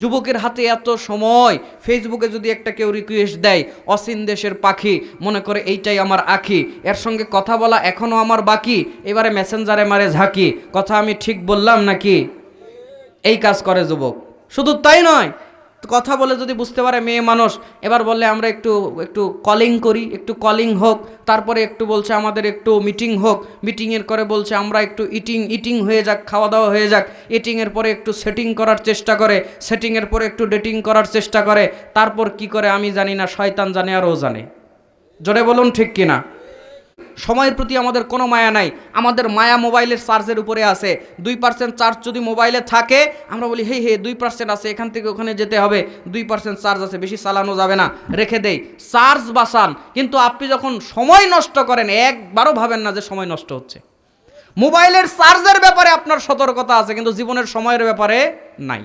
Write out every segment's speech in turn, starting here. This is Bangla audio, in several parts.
যুবকের হাতে এত সময়, ফেসবুকে যদি একটা কেউ রিকোয়েস্ট দেয়, অসীন দেশের পাখি মনে করে এইটাই আমার আঁখি, এর সঙ্গে কথা বলা এখনও আমার বাকি, এবারে মেসেঞ্জারে মারে ঝাঁকি, কথা আমি ঠিক বললাম নাকি? এই কাজ করে যুবক। শুধু তাই নয়, কথা বলে যদি বুঝতে পারে মেয়ে মানুষ, এবার বললে আমরা একটু একটু কলিং করি, একটু কলিং হোক, তারপরে একটু বলছে আমাদের একটু মিটিং হোক, মিটিংয়ের করে বলছে আমরা একটু ইটিং হয়ে যাক, খাওয়া দাওয়া হয়ে যাক, ইটিংয়ের পরে একটু সেটিং করার চেষ্টা করে, সেটিংয়ের পরে একটু ডেটিং করার চেষ্টা করে, তারপর কি করে আমি জানি না, শয়তান জানে আর ও জানে। জোরে বলুন ঠিক কিনা? সময়ের প্রতি আমাদের কোনো মায়া নাই, আমাদের মায়া মোবাইলের চার্জের উপরে আছে। 2% চার্জ যদি মোবাইলে থাকে, আমরা বলি হে 2% আছে, এখান থেকে ওখানে যেতে হবে, 2% চার্জ আছে, বেশি চালানো যাবে না, রেখে দেই। চার্জ বাঁচান, কিন্তু আপনি যখন সময় নষ্ট করেন একবারও ভাবেন না যে সময় নষ্ট হচ্ছে। মোবাইলের চার্জের ব্যাপারে আপনার সতর্কতা আছে, কিন্তু জীবনের সময়ের ব্যাপারে নাই।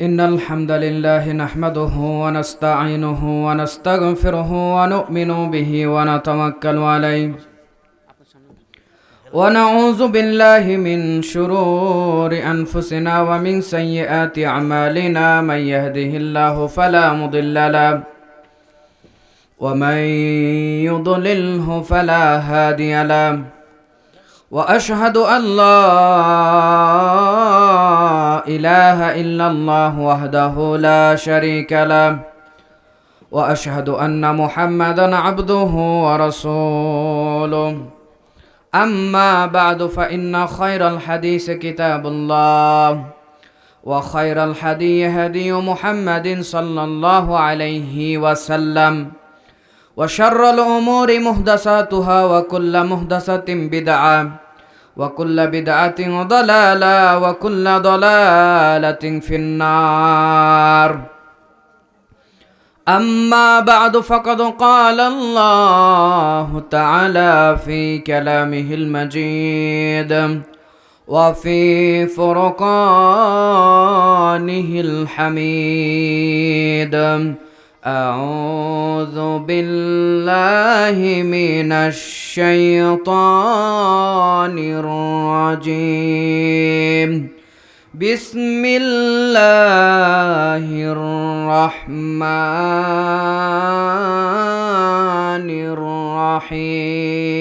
ইন্নাল হামদালিল্লাহি নাহমাদুহু ওয়া নাস্তাঈনুহু ওয়া নাস্তাগফিরুহু ওয়া নু'মিনু বিহি ওয়া নাতাওয়াক্কালু আলাইহি ওয়া নাউযু বিল্লাহি মিন শুরুরি আনফুসিনা ওয়া মিন সাইয়্যাতি আমালিনা মান ইয়াহদিহিল্লাহু ফালা মুদিল্লা লাহু ওয়া মান ইউদ্লিলহু ফালা হাদিয়া লাহু وأشهد أن لا إله إلا الله وحده لا شريك له وأشهد أن محمدا عبده ورسوله أما بعد فإن خير الحديث كتاب الله وخير الهدي هدي محمد صلى الله عليه وسلم وشر الأمور محدثاتها وكل محدثة بدعة وكل بدعة ضلالة وكل ضلالة في النار أما بعد فقد قال الله تعالى في كلامه المجيد وفي فرقانه الحميد أعوذ بالله من الشيطان الرجيم بسم الله الرحمن الرحيم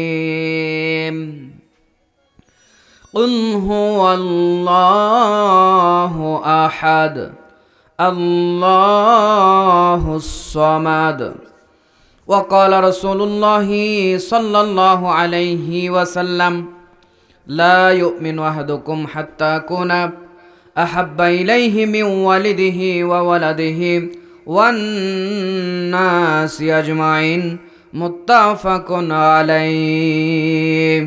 قل هو الله أحد الله الصمد وقال رسول الله صلى الله عليه وسلم لا يؤمن أحدكم حتى أكون أحب إليه من والده وولده والناس أجمعين متفق عليه।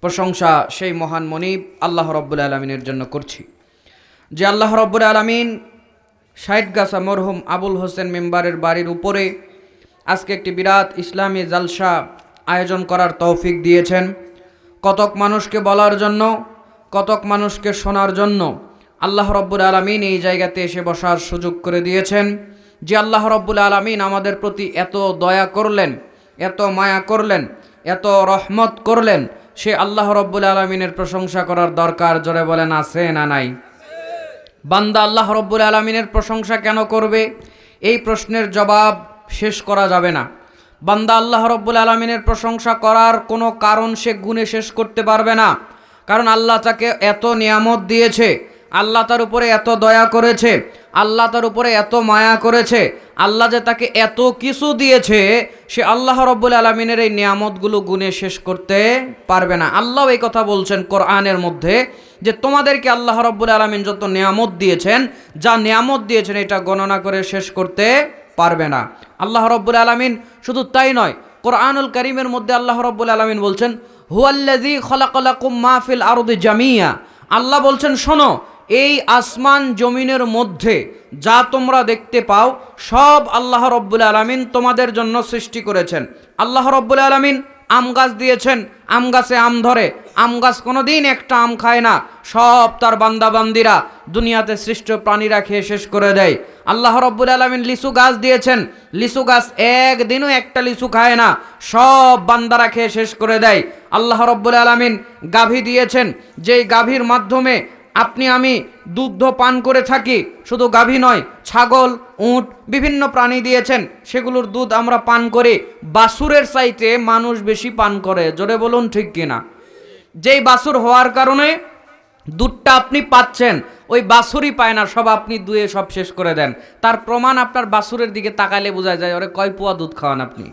প্রশংসা সেই মহান মনিব আল্লাহ রাব্বুল আলামিনের জন্য করছি, যে আল্লাহ রাব্বুল আলামিন 60 গাছা মরহুম আবুল হোসেন মেম্বারের বাড়ির উপরে আজকে একটি বিরাট ইসলামী জালসা আয়োজন করার তৌফিক দিয়েছেন। কতক মানুষকে বলার জন্য, কতক মানুষকে শোনার জন্য আল্লাহ রাব্বুল আলামিন এই জায়গাতে এসে বসার সুযোগ করে দিয়েছেন। যে আল্লাহ রাব্বুল আলামিন আমাদের প্রতি এত দয়া করলেন, এত মায়া করলেন, এত রহমত করলেন, সে আল্লাহ রাব্বুল আলামিনের প্রশংসা করার দরকার। জোরে বলেন আছে না নাই? বান্দা আল্লাহ রাব্বুল আলামিনের প্রশংসা কেন করবে? এই প্রশ্নের জবাব শেষ করা যাবে না। বান্দা আল্লাহ রাব্বুল আলামিনের প্রশংসা করার কোনো কারণ সে গুণে শেষ করতে পারবে না। কারণ আল্লাহ তাকে এত নিয়ামত দিয়েছে, আল্লাহ তার উপরে এত দয়া করেছে, আল্লাহ তার উপরে এত মায়া করেছে, আল্লাহ যে তাকে এত কিছু দিয়েছে, সে আল্লাহ রাব্বুল আলামিনের এই নিয়ামতগুলো গুণে শেষ করতে পারবে না। আল্লাহ এই কথা বলছেন কোরআনের মধ্যে যে তোমাদেরকে আল্লাহ রাব্বুল আলামিন যত নিয়ামত দিয়েছেন, যা নিয়ামত দিয়েছেন এটা গণনা করে শেষ করতে পারবে না। আল্লাহ রাব্বুল আলামিন শুধু তাই নয়, কোরআনুল কারীমের মধ্যে আল্লাহ রাব্বুল আলামিন বলছেন হুয়াল্লাযী খালাকালাকুম মা ফিল আরদি জামিয়া। আল্লাহ বলছেন শোনো, এই আসমান জমিনের মধ্যে যা তোমরা দেখতে পাও সব আল্লাহ রাব্বুল আলামিন তোমাদের জন্য সৃষ্টি করেছেন। আল্লাহ রাব্বুল আলামিন আম গাছ দিয়েছেন, আম গাছে আম ধরে, আম গাছ কোনোদিন একটা আম খায় না, সব তার বান্দাবান্দিরা দুনিয়াতে সৃষ্ট প্রাণীরা খেয়ে শেষ করে দেয়। আল্লাহ রাব্বুল আলামিন লিচু গাছ দিয়েছেন, লিচু গাছ একদিনও একটা লিচু খায় না, সব বান্দারা খেয়ে শেষ করে দেয়। আল্লাহ রাব্বুল আলামিন গাভী দিয়েছেন, যেই গাভীর মাধ্যমে আপনি আমি দুগ্ধ পান করে থাকি, শুধু গাভী নয়, ছাগল, উট, বিভিন্ন প্রাণী দিয়েছেন, সেগুলোর দুধ আমরা পান করি। বাছুরের চাইতে মানুষ বেশি পান করে, জোরে বলুন ঠিক কিনা? যেই বাছুর হওয়ার কারণে দুধটা আপনি পাচ্ছেন, ওই বাছুরই পায় না, সব আপনি দুয়ে সব শেষ করে দেন। তার প্রমাণ আপনার বাছুরের দিকে তাকাইলে বোঝা যায় ওরে কয় পোয়া দুধ খাওয়ান আপনি।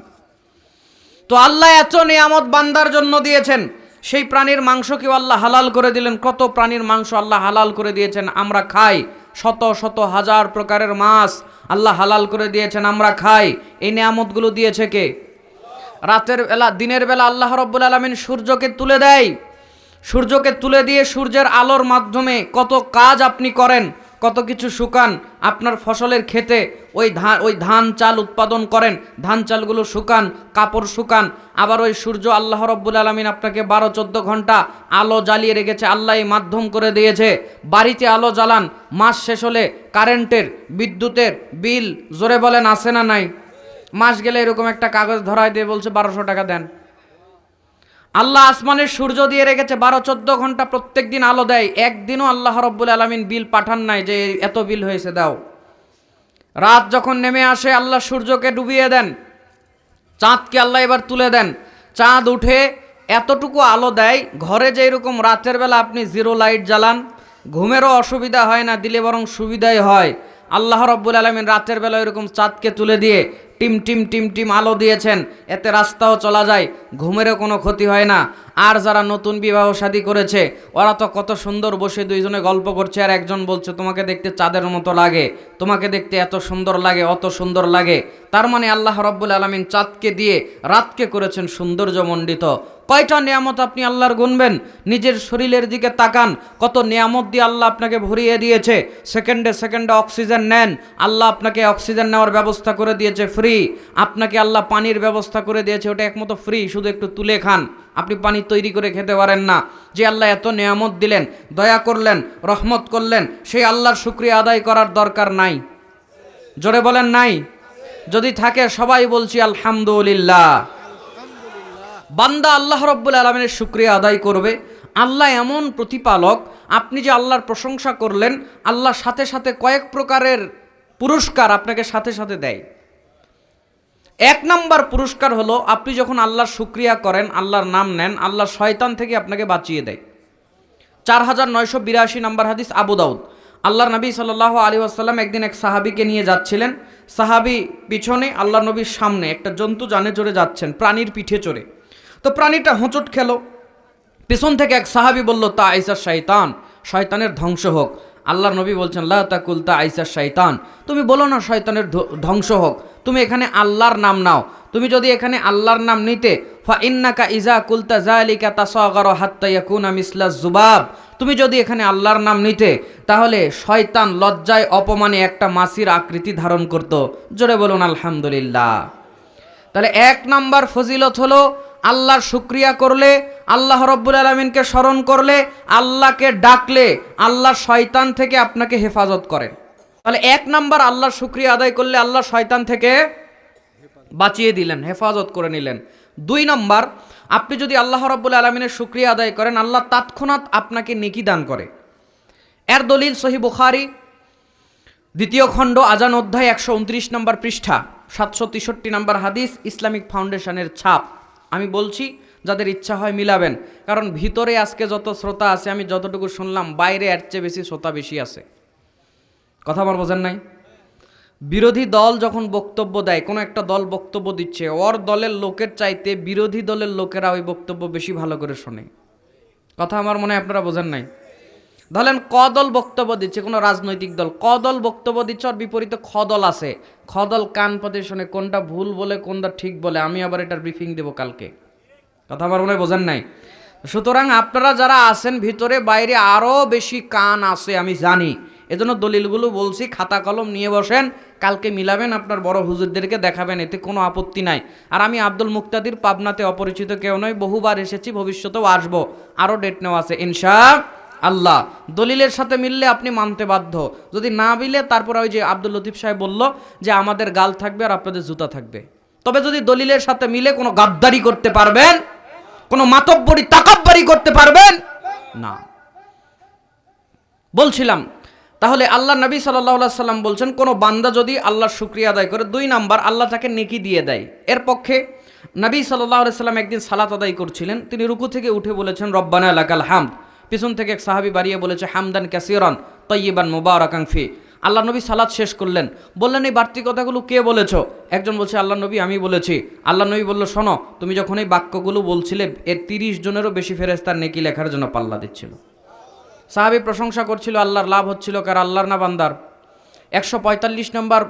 তো আল্লাহ এত নিয়ামত বান্দার জন্য দিয়েছেন, সেই প্রাণীর মাংসকেও আল্লাহ হালাল করে দিলেন। কত প্রাণীর মাংস আল্লাহ হালাল করে দিয়েছেন, আমরা খাই। শত শত হাজার প্রকারের মাছ আল্লাহ হালাল করে দিয়েছেন, আমরা খাই। এই নিয়ামতগুলো দিয়েছে কে? রাতের বেলা, দিনের বেলা আল্লাহ রাব্বুল আলামিন সূর্যকে তুলে দেয়। সূর্যকে তুলে দিয়ে সূর্যের আলোর মাধ্যমে কত কাজ আপনি করেন, কত কিছু শুকান আপনার ফসলের ক্ষেতে, ওই ধান চাল উৎপাদন করেন, ধান চালগুলো শুকান, কাপড় শুকান। আবার ওই সূর্য আল্লাহ রাব্বুল আলামিন আপনাকে 12-14 ঘন্টা আলো জ্বালিয়ে রেখেছে, আল্লাহ মাধ্যম করে দিয়েছে। বাড়িতে আলো জ্বালান, মাস শেষ হলে কারেন্টের, বিদ্যুতের বিল, জোরে বলেন আসে না নাই? মাস গেলে এরকম একটা কাগজ ধরায় দিয়ে বলছে 1200 টাকা দেন। আল্লাহ আসমানের সূর্য দিয়ে রেখেছে, 12-14 ঘন্টা প্রত্যেক দিন আলো দেয়। একদিনও আল্লাহ রাব্বুল আলামিন বিল পাঠান নাই যে এত বিল হয়েছে দাও। রাত যখন নেমে আসে আল্লাহ সূর্যকে ডুবিয়ে দেন, চাঁদকে আল্লাহ এবার তুলে দেন। চাঁদ উঠে এতটুকু আলো দেয়, ঘরে যেরকম রাতের বেলা আপনি জিরো লাইট জ্বালান, ঘুমেরও অসুবিধা হয় না, দিলে বরং সুবিধাই হয়। আল্লাহ রাব্বুল আলামিন রাতের বেলা এরকম চাঁদকে তুলে দিয়ে টিম টিম টিম টিম আলো দিয়েছেন, এতে রাস্তাও চলা যায়, ঘুমেরও কোনো ক্ষতি হয় না। আর যারা নতুন বিবাহ শাদী করেছে ওরা তো কত সুন্দর বসে দুইজনে গল্প করছে, আর একজন বলছে তোমাকে দেখতে চাঁদের মতো লাগে, তোমাকে দেখতে এত সুন্দর লাগে, অত সুন্দর লাগে। তার মানে আল্লাহ রাব্বুল আলামিন চাঁদকে দিয়ে রাতকে করেছেন সৌন্দর্যমণ্ডিত। কয়টা নিয়ামত আপনি আল্লাহর গুনবেন? নিজের শরীরের দিকে তাকান, কত নিয়ামত দিয়ে আল্লাহ আপনাকে ভরিয়ে দিয়েছে। সেকেন্ডে সেকেন্ডে অক্সিজেন নেন, আল্লাহ আপনাকে অক্সিজেন নেওয়ার ব্যবস্থা করে দিয়েছে ফ্রি। আপনাকে আল্লাহ পানির ব্যবস্থা করে দিয়েছে, ওটা একমতো ফ্রি, শুধু একটু তুলে খান, আপনি পানি তৈরি করে খেতে পারেন না। যে আল্লাহ এত নিয়ামত দিলেন, দয়া করলেন, রহমত করলেন, সেই আল্লাহর শুকরিয়া আদায় করার দরকার নাই? জোরে বলেন নাই? যদি থাকে সবাই বলছি আলহামদুলিল্লাহ। বান্দা আল্লাহ রাব্বুল আলামিনের শুকরিয়া আদায় করবে। আল্লাহ এমন প্রতিপালক, আপনি যে আল্লাহর প্রশংসা করলেন, আল্লাহ সাথে সাথে কয়েক প্রকারের পুরস্কার আপনাকে সাথে সাথে দেয়। 1 নম্বর পুরস্কার হলো আপনি যখন আল্লাহর শুকরিয়া করেন, আল্লাহর নাম নেন, আল্লাহ শয়তান থেকে আপনাকে বাঁচিয়ে দেয়। 4982 নম্বর হাদিস, আবু দাউদ। আল্লাহর নবী সাল্লাল্লাহু আলাইহি ওয়াসাল্লাম একদিন এক সাহাবীকে নিয়ে যাচ্ছিলেন। সাহাবী পিছনে, আল্লাহর নবীর সামনে একটা জন্তু জানে চড়ে যাচ্ছেন, প্রাণীর পিঠে চড়ে। তো প্রাণীটা হোঁচট খেলো, পিছন থেকে এক সাহাবী বলল তা আইসা শয়তান, শয়তানের ধ্বংস হোক। আল্লাহর নবী বলছেন লা তাকুল তা আইসা শয়তান, তুমি বলো না শয়তানের ধ্বংস হোক, তুমি এখানে আল্লাহর নাম নাও। তুমি যদি এখানে আল্লাহর নাম নিতে, ফা ইন্নাকা ইজা কুলতা যালিকা তাসাগারু হাত্তা ইয়াকুনা মিসলা যুবাব, তুমি যদি এখানে আল্লাহর নাম নিতে, তাহলে শয়তান লজ্জায় অপমানে একটা মাছির আকৃতি ধারণ করত। জোরে বলুন আলহামদুলিল্লাহ। তাহলে 1 নম্বর ফজিলত হলো আল্লাহর শুকরিয়া করলে, আল্লাহ রাব্বুল আলামিনকে স্মরণ করলে, আল্লাহকে ডাকলে আল্লাহ শয়তান থেকে আপনাকে হেফাজত করেন। তাহলে 1 নম্বর আল্লাহর শুকরিয়া আদায় করলে আল্লাহ শয়তান থেকে বাঁচিয়ে দিলেন, হেফাজত করে নিলেন। 2 নম্বর, আপনি যদি আল্লাহ রাব্বুল আলামিনের শুকরিয়া আদায় করেন, আল্লাহ তৎক্ষণাৎ আপনাকে নেকি দান করে। এর দলিল সহিহ বুখারী 2য় খণ্ড আজান অধ্যায় 129 নম্বর পৃষ্ঠা, 763 নম্বর হাদিস, ইসলামিক ফাউন্ডেশনের ছাপ। আমি বলছি যাদের ইচ্ছা হয় মিলাবেন, কারণ ভিতরে আজকে যত শ্রোতা আছে আমি যতটুকু শুনলাম, বাইরে এর চেয়ে বেশি শ্রোতা বেশি আছে। কথা আমার বোঝেন নাই? বিরোধী দল যখন বক্তব্য দেয়, কোনো একটা দল বক্তব্য দিচ্ছে, ওর দলের লোকের চাইতে বিরোধী দলের লোকেরা ওই বক্তব্য বেশি ভালো করে শোনে। কথা আমার মনে হয় আপনারা বোঝেন নাই। ধরেন ক দল বক্তব্য দিচ্ছে, কোনো রাজনৈতিক দল ক দল বক্তব্য দিচ্ছে, ওর বিপরীতে খ দল আছে, খ দল কান পাতে শোনে, কোনটা ভুল বলে কোনটা ঠিক বলে। আমি আবার এটার ব্রিফিং দেবো কালকে। কথা আমার মনে হয় বোঝেন নাই। সুতরাং আপনারা যারা আছেন ভিতরে বাইরে আরও বেশি কান আছে আমি জানি, এজন্য দলিলগুলো বলছি, খাতা কলম নিয়ে বসেন, কালকে মিলাবেন, আপনার বড় হুজুরদেরকে দেখাবেন, এতে কোনো আপত্তি নাই। আর আমি আব্দুল মুক্তাদির, পাবনাতে অপরিচিত কেউ নয়, বহুবার এসেছি, ভবিষ্যতেও আসবো, আরও ডেট নেওয়া আছে ইনশাআল্লাহ। দলিলের সাথে মিললে আপনি মানতে বাধ্য, যদি না মিলে তারপর ওই যে আব্দুল লতিফ সাহেব বলল যে আমাদের গাল থাকবে আর আপনাদের জুতা থাকবে। তবে যদি দলিলের সাথে মিলে কোনো গাদ্দারি করতে পারবেন, কোনো মাতব্বরি তাকাব্বারি করতে পারবেন না। বলছিলাম তাহলে আল্লাহ নবী সাল্লাল্লাহু আলাইহি সাল্লাম বলছেন কোনো বান্দা যদি আল্লাহর শুকরিয়া আদায় করে 2 নাম্বার আল্লাহ তাকে নেকি দিয়ে দেয়। এর পক্ষে নবী সাল্লাল্লাহু আলাইহি সাল্লাম একদিন সালাত আদায় করছিলেন, তিনি রুকু থেকে উঠে বলেছেন রব্বানা লাকাল হামদ। পিছন থেকে এক সাহাবী বাড়িয়ে বলেছে হামদান কাসীরান তাইয়িবান মুবারাকান ফি। আল্লাহ নবী সালাত শেষ করলেন, বললেন এই বাড়তি কথাগুলো কে বলেছো? একজন বলছে আল্লাহ নবী আমি বলেছি। আল্লাহ নবী বলল শোনো, তুমি যখন এই বাক্যগুলো বলছিলে এর 30 জনেরও বেশি ফেরেশতার নেকি লেখার জন্য পাল্লা দিচ্ছিল। সাহাবী প্রশংসা করছিল, আল্লাহর লাভ হচ্ছিল কার? আল্লাহর না বান্দার? 145 নম্বর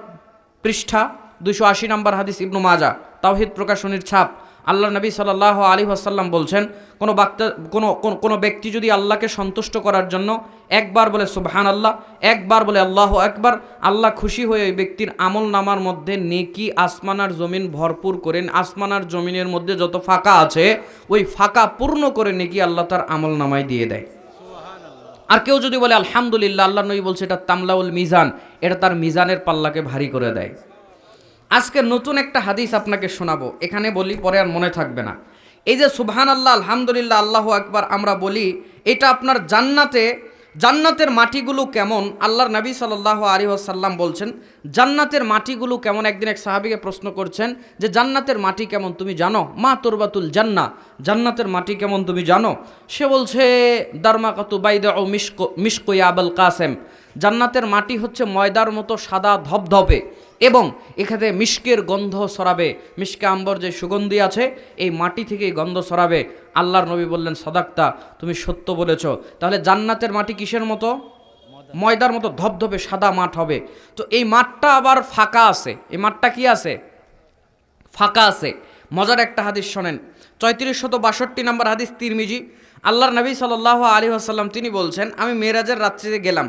পৃষ্ঠা 280 নম্বর হাদিস, ইবনু মাজাহ তাওহীদ প্রকাশনীর ছাপ। আল্লাহ নবী সাল্লাল্লাহু আলাইহি ওয়াসাল্লাম বলছেন কোনো ব্যক্তি যদি আল্লাহকে সন্তুষ্ট করার জন্য একবার বলে সুবহানাল্লাহ, একবার বলে আল্লাহু আকবার, আল্লাহ খুশি হয়ে ওই ব্যক্তির আমল নামার মধ্যে নেকি আসমান আর জমিন ভরপুর করেন। আসমান আর জমিনের মধ্যে যত ফাঁকা আছে ওই ফাঁকা পূর্ণ করে নেকি আল্লাহ তার আমল নামায় দিয়ে দেয়। আর কেউ যদি বলে আলহামদুলিল্লাহ, আল্লাহ নবী বলছে এটা তামলাউল মিজান, এটা তার মিজানের পাল্লাকে ভারী করে দেয়। আজকে নতুন একটা হাদিস আপনাকে শোনাবো, এখানে বলি পরে আর মনে থাকবে না। এই যে সুবহানাল্লাহ, আলহামদুলিল্লাহ, আল্লাহু আকবার আমরা বলি, এটা আপনার জান্নাতের মাটিগুলো কেমন? আল্লাহর নবী সাল্লাল্লাহু আলাইহি ওয়াসাল্লাম বলছেন জান্নাতের মাটিগুলো কেমন। একদিন এক সাহাবীকে প্রশ্ন করছেন যে জান্নাতের মাটি কেমন তুমি জানো? মা তুরবাতুল জান্নাহ, জান্নাতের মাটি কেমন তুমি জানো? সে বলছে দারমাকাতু বাইদা ও মিশকু ইয়া আবুল কাসেম, জান্নাতের মাটি হচ্ছে ময়দার মতো সাদা ধবধবে এবং এখানে মিশকের গন্ধ ছড়াবে। মিশকে আম্বর যে সুগন্ধি আছে এই মাটি থেকেই গন্ধ ছড়াবে। আল্লাহর নবী বললেন সাদাক্তা, তুমি সত্য বলেছ। তাহলে জান্নাতের মাটি কিসের মতো? ময়দার মতো ধবধবে সাদা মাঠ হবে। তো এই মাঠটা আবার ফাঁকা আছে। এই মাঠটা কি আছে? ফাঁকা আছে। মজার একটা হাদিস শোনেন, 3462 নম্বর হাদিস, তিরমিজি। আল্লাহর নবী সাল্লাল্লাহু আলাইহি ওয়াসাল্লাম তিনি বলছেন আমি মেরাজের রাত্রিতে গেলাম,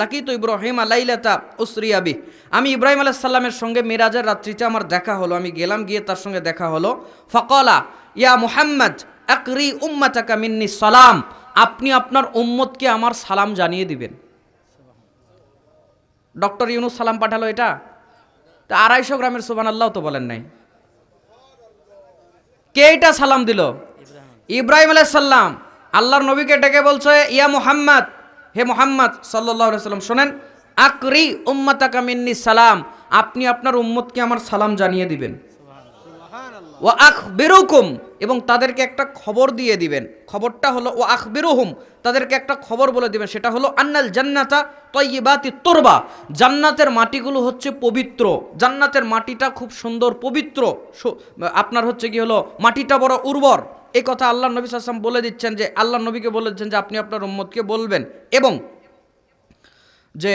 লাকিতু ইব্রাহিম লাইলাতা উসরিয়া বিহি, আমি ইব্রাহিম আলাইহিস সালামের সঙ্গে মেরাজের রাত্রিতে আমার দেখা হলো। আমি গেলাম, গিয়ে তার সঙ্গে দেখা হলো। ফাকালা ইয়া মুহাম্মদ আকরি উম্মাতাকা মিন্নি সালাম, আপনি আপনার উম্মতকে আমার সালাম জানিয়ে দিবেন। ডক্টর ইউনুস সালাম পাঠালো, এটা তা 250 গ্রামের সুবহানাল্লাহ তো বলেন নাই। কে এটা সালাম দিল? ইব্রাহিম আলাইহিস সালাম। আল্লাহর নবীকে ডেকে বলছে ইয়া মুহাম্মদ, হে মুহাম্মদ সাল্লাল্লাহু আলাইহি ওয়াসাল্লাম শোনেন, আকরি উম্মাতাকা মিন্নি সালাম, আপনি আপনার উম্মতকে আমার সালাম জানিয়ে দিবেন। ওয়া আখবিরুকুম, এবং তাদেরকে একটা খবর দিয়ে দিবেন। খবরটা হলো ওয়া আখবিরুহুম, তাদেরকে একটা খবর বলে দিবেন, সেটা হলো আন্নাল জান্নাতা তাইয়্যিবাতিত তুরবা, জান্নাতের মাটিগুলো হচ্ছে পবিত্র। জান্নাতের মাটিটা খুব সুন্দর পবিত্র, আপনার হচ্ছে কি হলো মাটিটা বড় উর্বর। এই কথা আল্লাহ নবী সাল্লাল্লাহু আলাইহি ওয়াসাল্লাম বলে দিচ্ছেন যে আল্লাহ নবীকে বলেছেন যে আপনি আপনার উম্মতকে বলবেন। এবং যে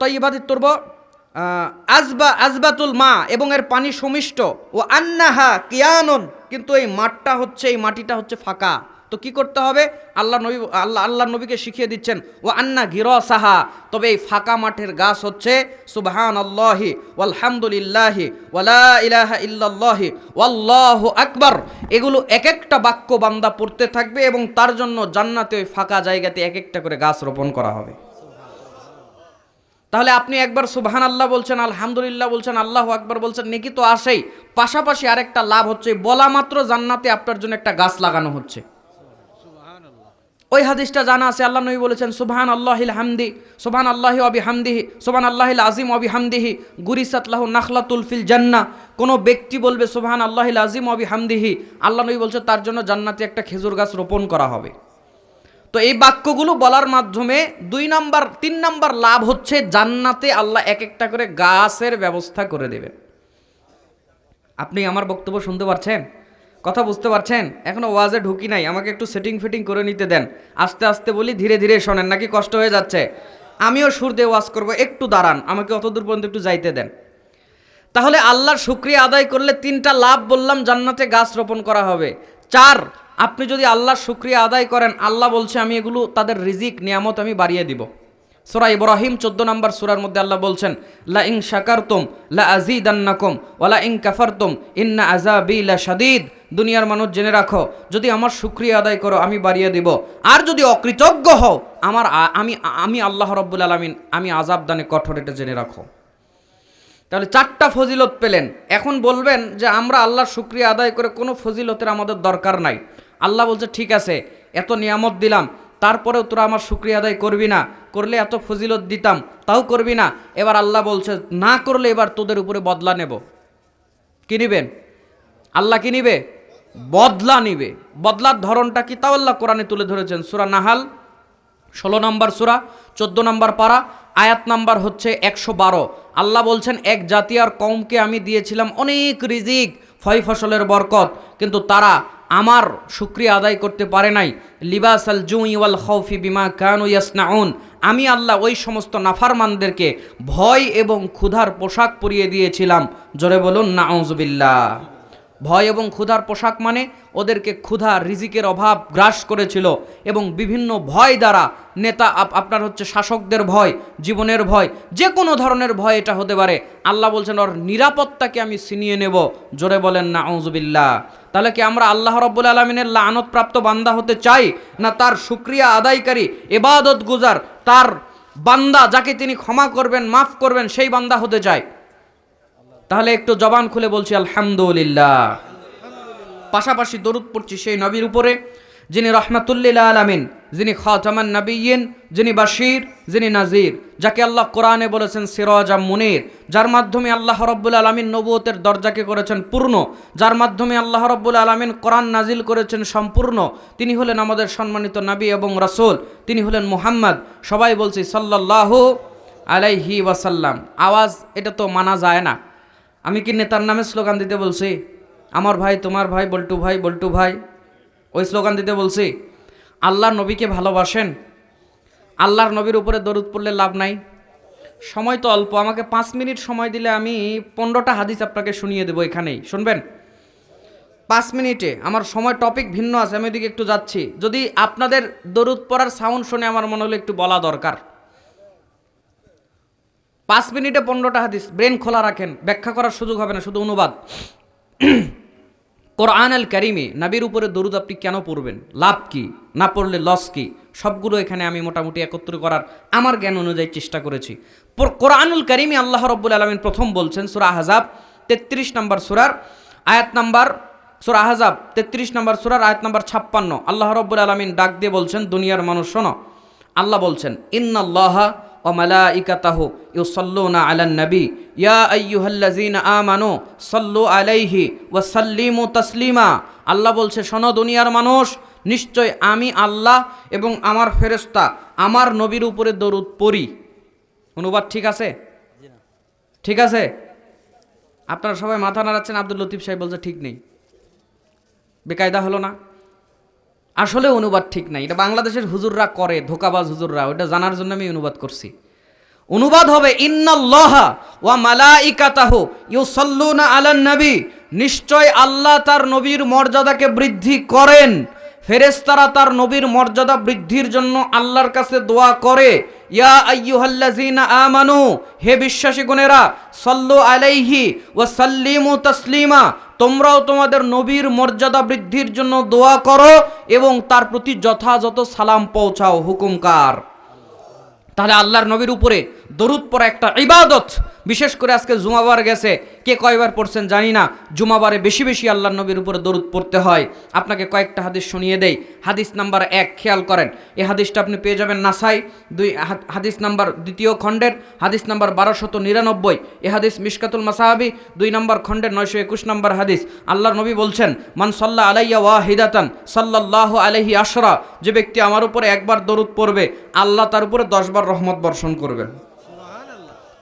তাইয়্যিবাতিত তুরবা আজবাতুল মা, এবং এর পানি সমিষ্ট। ও আন্নাহা কিয়ানুন, কিন্তু এই মাঠটা হচ্ছে, এই মাটিটা হচ্ছে ফাঁকা। তো কি করতে হবে? আল্লাহ নবীকে শিখিয়ে দিচ্ছেন ও আন্না গিরাসাহা, তবে এই ফাঁকা মাঠের গাছ হচ্ছে সুবহানাল্লাহি ওয়ালহামদুলিল্লাহি ওয়ালা ইলাহা ইল্লাল্লাহি ওয়াল্লাহু আকবার। এগুলো এক একটা বাক্য বান্দা পড়তে থাকবে এবং তার জন্য জান্নাতে ওই ফাঁকা জায়গাতে এক একটা করে গাছ রোপণ করা হবে। তাহলে আপনি একবার সুবহানাল্লাহ বলছেন, আলহামদুলিল্লাহ বলছেন, আল্লাহু আকবার বলছেন, নেকি তো আসেই, পাশাপাশি আরেকটা লাভ হচ্ছে, বলা মাত্র জান্নাতে আপনার জন্য একটা গাছ লাগানো হচ্ছে। ওই হাদিসটা জানা আছে, আল্লাহ নবী বলেছেন সুবহানাল্লাহিল হামদি, সুবহানাল্লাহি ওয়া বিহামদিহি, সুবহানাল্লাহিল আযীম ওয়া বিহামদিহি গুরিসাত লাহু নাখলাতুল ফিল জান্নাহ। কোন ব্যক্তি বলবে সুবহানাল্লাহিল আযীম ওয়া বিহামদিহি, আল্লাহ নবী বলছে তার জন্য জান্নাতে একটা খেজুর গাছ রোপণ করা হবে। তো এই বাক্যগুলো বলার মাধ্যমে 2 নাম্বার 3 নাম্বার লাভ হচ্ছে জান্নাতে আল্লাহ এক একটা করে গাছের ব্যবস্থা করে দেবেন। আপনি আমার বক্তব্য শুনতে পারছেন? কথা বুঝতে পারছেন? এখনো ওয়াজে ঢুকি নাই, আমাকে একটু সেটিং ফিটিং করে নিতে দেন। আস্তে আস্তে বলি, ধীরে ধীরে শোনেন, নাকি কষ্ট হয়ে যাচ্ছে? আমিও সুর দিয়ে ওয়াজ করবো, একটু দাঁড়ান, আমাকে অতদূর পর্যন্ত একটু যাইতে দেন। তাহলে আল্লাহর শুকরিয়া আদায় করলে 3টা লাভ বললাম, জান্নাতে গাছ রোপণ করা হবে। 4, আপনি যদি আল্লাহর শুকরিয়া আদায় করেন, আল্লাহ বলছে আমি এগুলো তাদের রিজিক নিয়ামত আমি বাড়িয়ে দিব। সূরা ইব্রাহিম 14 নম্বর সূরার মধ্যে আল্লাহ বলছেন লা ইন শাকারতুম লা আযীদান্নাকুম ওয়া লা ইন কাফারতুম ইন্না আযাবি লাশাদীদ। দুনিয়ার মানুষ জেনে রাখো, যদি আমার শুকরিয়া আদায় করো আমি বাড়িয়ে দিব, আর যদি অকৃতজ্ঞ হও আমি আল্লাহ রাব্বুল আলামিন আমি আযাব দানে কঠোর, এটা জেনে রাখো। তাহলে 4টা ফজিলত পেলেন। এখন বলবেন যে আমরা আল্লাহর শুকরিয়া আদায় করে কোনো ফজিলতের আমাদের দরকার নাই। আল্লাহ বলছে ঠিক আছে, এত নিয়ামত দিলাম, তারপরেও তোরা আমার শুকরিয়া আদায় করবি না, করলে এত ফজিলত দিতাম তাও করবি না। এবার আল্লাহ বলছে না করলে এবার তোদের উপরে বদলা নেব। কি নিবেন? আল্লাহ কি নিবে? বদলা নিবে। বদলার ধরনটা কি তাও আল্লাহ কোরআনে তুলে ধরেছেন। সূরা নাহাল 16 নম্বর সূরা 14 নম্বর পারা আয়াত নাম্বার হচ্ছে 112। আল্লাহ বলছেন এক জাতি আর কওমকে আমি দিয়েছিলাম অনেক রিজিক, ফয় ফসলের বরকত, কিন্তু তারা আমার শুকরিয়া আদায় করতে পারে নাই। লিবাসাল জুই ওয়াল খাউফি বিমা কানু ইয়াসনাউন, আমি আল্লাহ ওই সমস্ত নাফারমানদেরকে ভয় এবং ক্ষুধার পোশাক পরিয়ে দিয়েছিলাম। জোরে বলুন নাউজুবিল্লাহ। ভয় এবং ক্ষুধার পোশাক মানে ওদেরকে ক্ষুধা রিজিকের অভাব গ্রাস করেছিল এবং বিভিন্ন ভয় দ্বারা নেতা আপনার হচ্ছে শাসকদের ভয়, জীবনের ভয়, যে কোনো ধরনের ভয় এটা হতে পারে। আল্লাহ বলছেন ওর নিরাপত্তাকে আমি ছিনিয়ে নেব। জোরে বলেন নাউজুবিল্লাহ। তাহলে কি আমরা আল্লাহ রাব্বুল আলামিনের লাআনতপ্রাপ্ত বান্দা হতে চাই, না তার শুকরিয়া আদায়কারী, ইবাদত গুজার, তার বান্দা যাকে তিনি ক্ষমা করবেন, মাফ করবেন, সেই বান্দা হতে চাই? তাহলে একটু জবান খুলে বলছি আলহামদুলিল্লাহ। পাশাপাশি দরুদ পড়ছি সেই নবীর উপরে যিনি রহমাতুল্লিল আলামিন, যিনি খাতামান নবিয়্যিন, যিনি বাশীর, যিনি নাজির, যাকে আল্লাহ কোরআনে বলেছেন সিরাজাম মুনির, যার মাধ্যমে আল্লাহ রাব্বুল আলামিন নবুয়তের দরজাকে করেছেন পূর্ণ, যার মাধ্যমে আল্লাহ রাব্বুল আলামিন কোরআন নাজিল করেছেন সম্পূর্ণ। তিনি হলেন আমাদের সম্মানিত নবী এবং রাসূল, তিনি হলেন মুহাম্মদ। সবাই বলছি সাল্লাল্লাহু আলাইহি ওয়াসাল্লাম। আওয়াজ এটা তো মানা যায় না। আমি কি নেতার নামে স্লোগান দিতে বলছি? আমার ভাই, তোমার ভাই, বল্টু ভাই, বল্টু ভাই, ওই স্লোগান দিতে বলছি? আল্লাহর নবীকে ভালোবাসেন? আল্লাহর নবীর উপরে দরুদ পড়লে লাভ নাই? সময় তো অল্প, আমাকে 5 মিনিট সময় দিলে আমি 15টা হাদিস আপনাকে শুনিয়ে দেবো। এখানেই শুনবেন 5 মিনিটে। আমার সময় টপিক ভিন্ন আছে, আমি ওইদিকে একটু যাচ্ছি। যদি আপনাদের দরুদ পড়ার সাউন্ড শুনে আমার মনে হলো একটু বলা দরকার। 5 মিনিটে 15টা হাদিস, ব্রেন খোলা রাখেন, ব্যাখ্যা করার সুযোগ হবে না, শুধু অনুবাদ। কোরআন আল কারিমে নবীর উপরে দরুদ আপনি কেন পড়বেন, লাভ কি, না পড়লে লস কি, সবগুলো এখানে আমি মোটামুটি একত্র করার আমার জ্ঞান অনুযায়ী চেষ্টা করেছি। কোরআনুল কারিমে আল্লাহ রাব্বুল আলামিন প্রথম বলছেন সূরা আহজাব 33 নম্বর সূরার আয়াত নাম্বার, সূরা আহজাব 33 নম্বর সূরার আয়াত নাম্বার 56। আল্লাহ রাব্বুল আলামিন ডাক দিয়ে বলছেন, দুনিয়ার মানুষ শোনো। আল্লাহ বলছেন ইন্নাল্লাহা ওয়া মালাইকাতাহু ইউসাল্লুনা আলান নবী ইয়া আইয়ুহাল্লাযীনা আমানু সাল্লু আলাইহি ওয়া সাল্লিমু তাসলিমা। আল্লাহ বলছে শোনো দুনিয়ার মানুষ, নিশ্চয় আমি আল্লাহ এবং আমার ফেরেশতা আমার নবীর উপরে দরুদ পড়ি। অনুবাদ ঠিক আছে? ঠিক আছে? আপনারা সবাই মাথা নাড়াচ্ছেন। আব্দুল লতিফ সাহেব বলছে ঠিক নেই। বেকায়দা হলো না? আসলে অনুবাদ ঠিক নাই। এটা বাংলাদেশের হুজুররা করে, ধোকাবাজ হুজুররা, ওটা জানার জন্য আমি অনুবাদ করছি। অনুবাদ হবে ইন্নাল্লাহা ওয়া মালাইকাতাহু ইউসাল্লুনা আলান নবী, নিশ্চয় আল্লাহ তার নবীর মর্যাদাকে বৃদ্ধি করেন, ফেরেশতারা তার নবীর মর্যাদা বৃদ্ধির জন্য আল্লাহর কাছে দোয়া করে। ইয়া আইয়ুহাল্লাযীনা আমানু, হে বিশ্বাসীগণেরা, সাল্লু আলাইহি ওয়া সাল্লিমু তাসলিমা, তোমরাও তোমাদের নবীর মর্যাদা বৃদ্ধির জন্য দোয়া করো এবং তার প্রতি যথাযথ সালাম পৌঁছাও। হুকুমকার। তাহলে আল্লাহর নবীর উপরে দরুদ পড়া একটা ইবাদত। বিশেষ করে আজকে জুমাবার গেছে, কে কয়বার পড়ছেন জানি না, জুমাবারে বেশি বেশি আল্লাহর নবীর উপরে দরুদ পড়তে হয়। আপনাকে কয়েকটা হাদিস শুনিয়ে দেই। হাদিস নাম্বার 1 খেয়াল করেন, এই হাদিসটা আপনি পেয়ে যাবেন নাসাই হাদিস নাম্বার 2 খণ্ডের হাদিস নাম্বার 1299। এই হাদিস মিশকাতুল মাসাহাবি 2 নম্বর খণ্ডের 921 নম্বর হাদিস। আল্লাহর নবী বলছেন মান সাল্লা আলাইয়া ওয়াহিদাতান সাল্লাল্লাহু আলাইহি আশরা, যে ব্যক্তি আমার উপরে একবার দরুদ পড়বে আল্লাহ তার উপরে 10 বার রহমত বর্ষণ করবেন।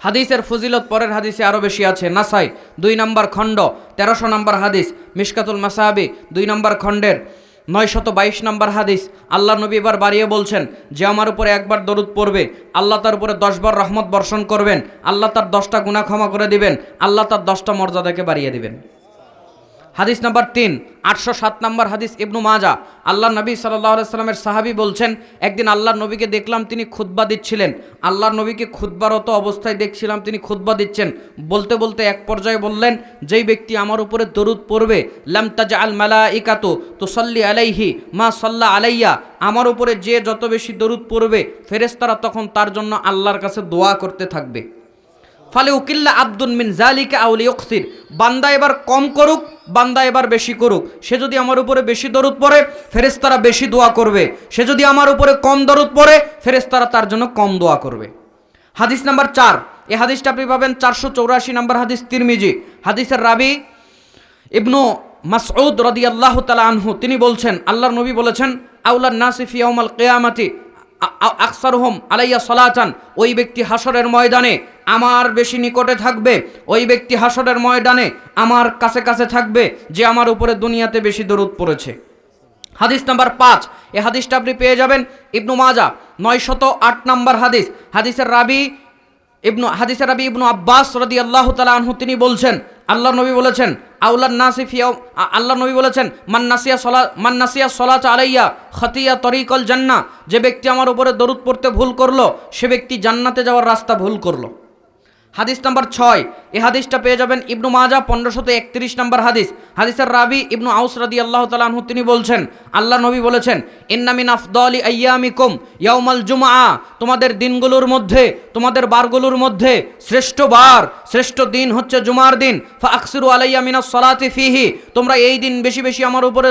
হাদিসের ফজিলত পরের হাদিসে আরো বেশি আছে। নাসাই 2 নম্বর খণ্ড 1300 নম্বর হাদিস, মিশকাতুল মাসাহাবি 2 নম্বর খণ্ডের 922 নম্বর হাদিস। আল্লাহ নবী এবার বাড়িয়ে বলছেন যে আমার উপরে একবার দরুদ পড়বে আল্লাহ তার উপরে 10 বার রহমত বর্ষণ করবেন, আল্লাহ তার 10টা গুনাহ ক্ষমা করে দিবেন, আল্লাহ তার 10টা মর্যাদাকে বাড়িয়ে দিবেন। হাদিস নাম্বার 3 807 নম্বর হাদিস, ইবনু মাজা। আল্লাহ নবী সাল্লাল্লাহু আলাইহি সাল্লামের সাহাবী বলছেন একদিন আল্লাহর নবীকে দেখলাম তিনি খুতবা দিচ্ছিলেন। আল্লাহর নবীকে খুতবারত অবস্থায় দেখছিলাম তিনি খুতবা দিচ্ছেন। বলতে বলতে এক পর্যায়ে বললেন, যেই ব্যক্তি আমার উপরে দরুদ পড়বে লাম তাজআল মালাইকাতু তুসাল্লি আলাইহি মা সাল্লা আলাইয়া, আমার উপরে যে যত বেশি দরুদ পড়বে ফেরেশতারা তখন তার জন্য আল্লাহর কাছে দোয়া করতে থাকবে। ফালিউকিল্লা আব্দুন মিন যালিকা আও লিয়ুকসির, বান্দা এবার কম করুক, বান্দা এবার বেশি করুক। সে যদি আমার উপরে বেশি দরুদ পড়ে, ফেরেশতারা বেশি দোয়া করবে। সে যদি আমার উপরে কম দরুদ পড়ে, ফেরেশতারা তার জন্য কম দোয়া করবে। হাদিস নাম্বার 4, এই হাদিসটা আপনি পাবেন 484 নম্বর হাদিস, তিরমিজি। হাদিসের রাবি ইবনু মাসউদ রাদিয়াল্লাহু তাআলা আনহু, তিনি বলছেন, আল্লাহর নবী বলেছেন, আউলান নাসি ফি ইয়াউমাল কিয়ামাতি আকসারুহুম আলাইয়া সালাতান, ওই ব্যক্তি হাসরের ময়দানে আমার বেশি নিকটে থাকবে, ওই ব্যক্তি হাসরের ময়দানে আমার কাছে কাছে থাকবে যে আমার উপরে দুনিয়াতে বেশি দরুদ পড়েছে। হাদিস নাম্বার 5, এই হাদিসটা আপনি পেয়ে যাবেন ইবনু মাজাহ 908 নম্বর হাদিস। হাদিসের রাবি ইবনু আব্বাস রাদিয়াল্লাহু তাআলা আনহু, তিনি বলছেন, আল্লাহর নবী বলেছেন, আউলান নাসি ফি, আল্লাহর নবী বলেছেন, মান নাসিয়া সালাত আলাইয়া খাতিয়া তরিকল জান্নাহ, যে ব্যক্তি আমার উপরে দরুদ পড়তে ভুল করলো, সে ব্যক্তি জান্নাতে যাওয়ার রাস্তা ভুল করলো। হাদিস নাম্বার 6, এই হাদিসটা পেয়ে যাবেন ইবনু মাজাহ 1531 নম্বর হাদিস। হাদিসের রাবি ইবনু আউস রাদিয়াল্লাহু তাআলা আনহু, তিনি বলছেন, আল্লাহ নবী বলেছেন, ইন্না মিন আফদালি আইয়ামিকুম ইয়াউমাল জুমআ, তোমাদের দিনগুলোর মধ্যে, তোমাদের বারগুলোর মধ্যে শ্রেষ্ঠ বার, শ্রেষ্ঠ দিন হচ্ছে জুমার দিন। ফাআকসিরু আলাইয়া মিনাস সালাতি ফিহি, তোমরা এই দিন বেশি বেশি আমার উপরে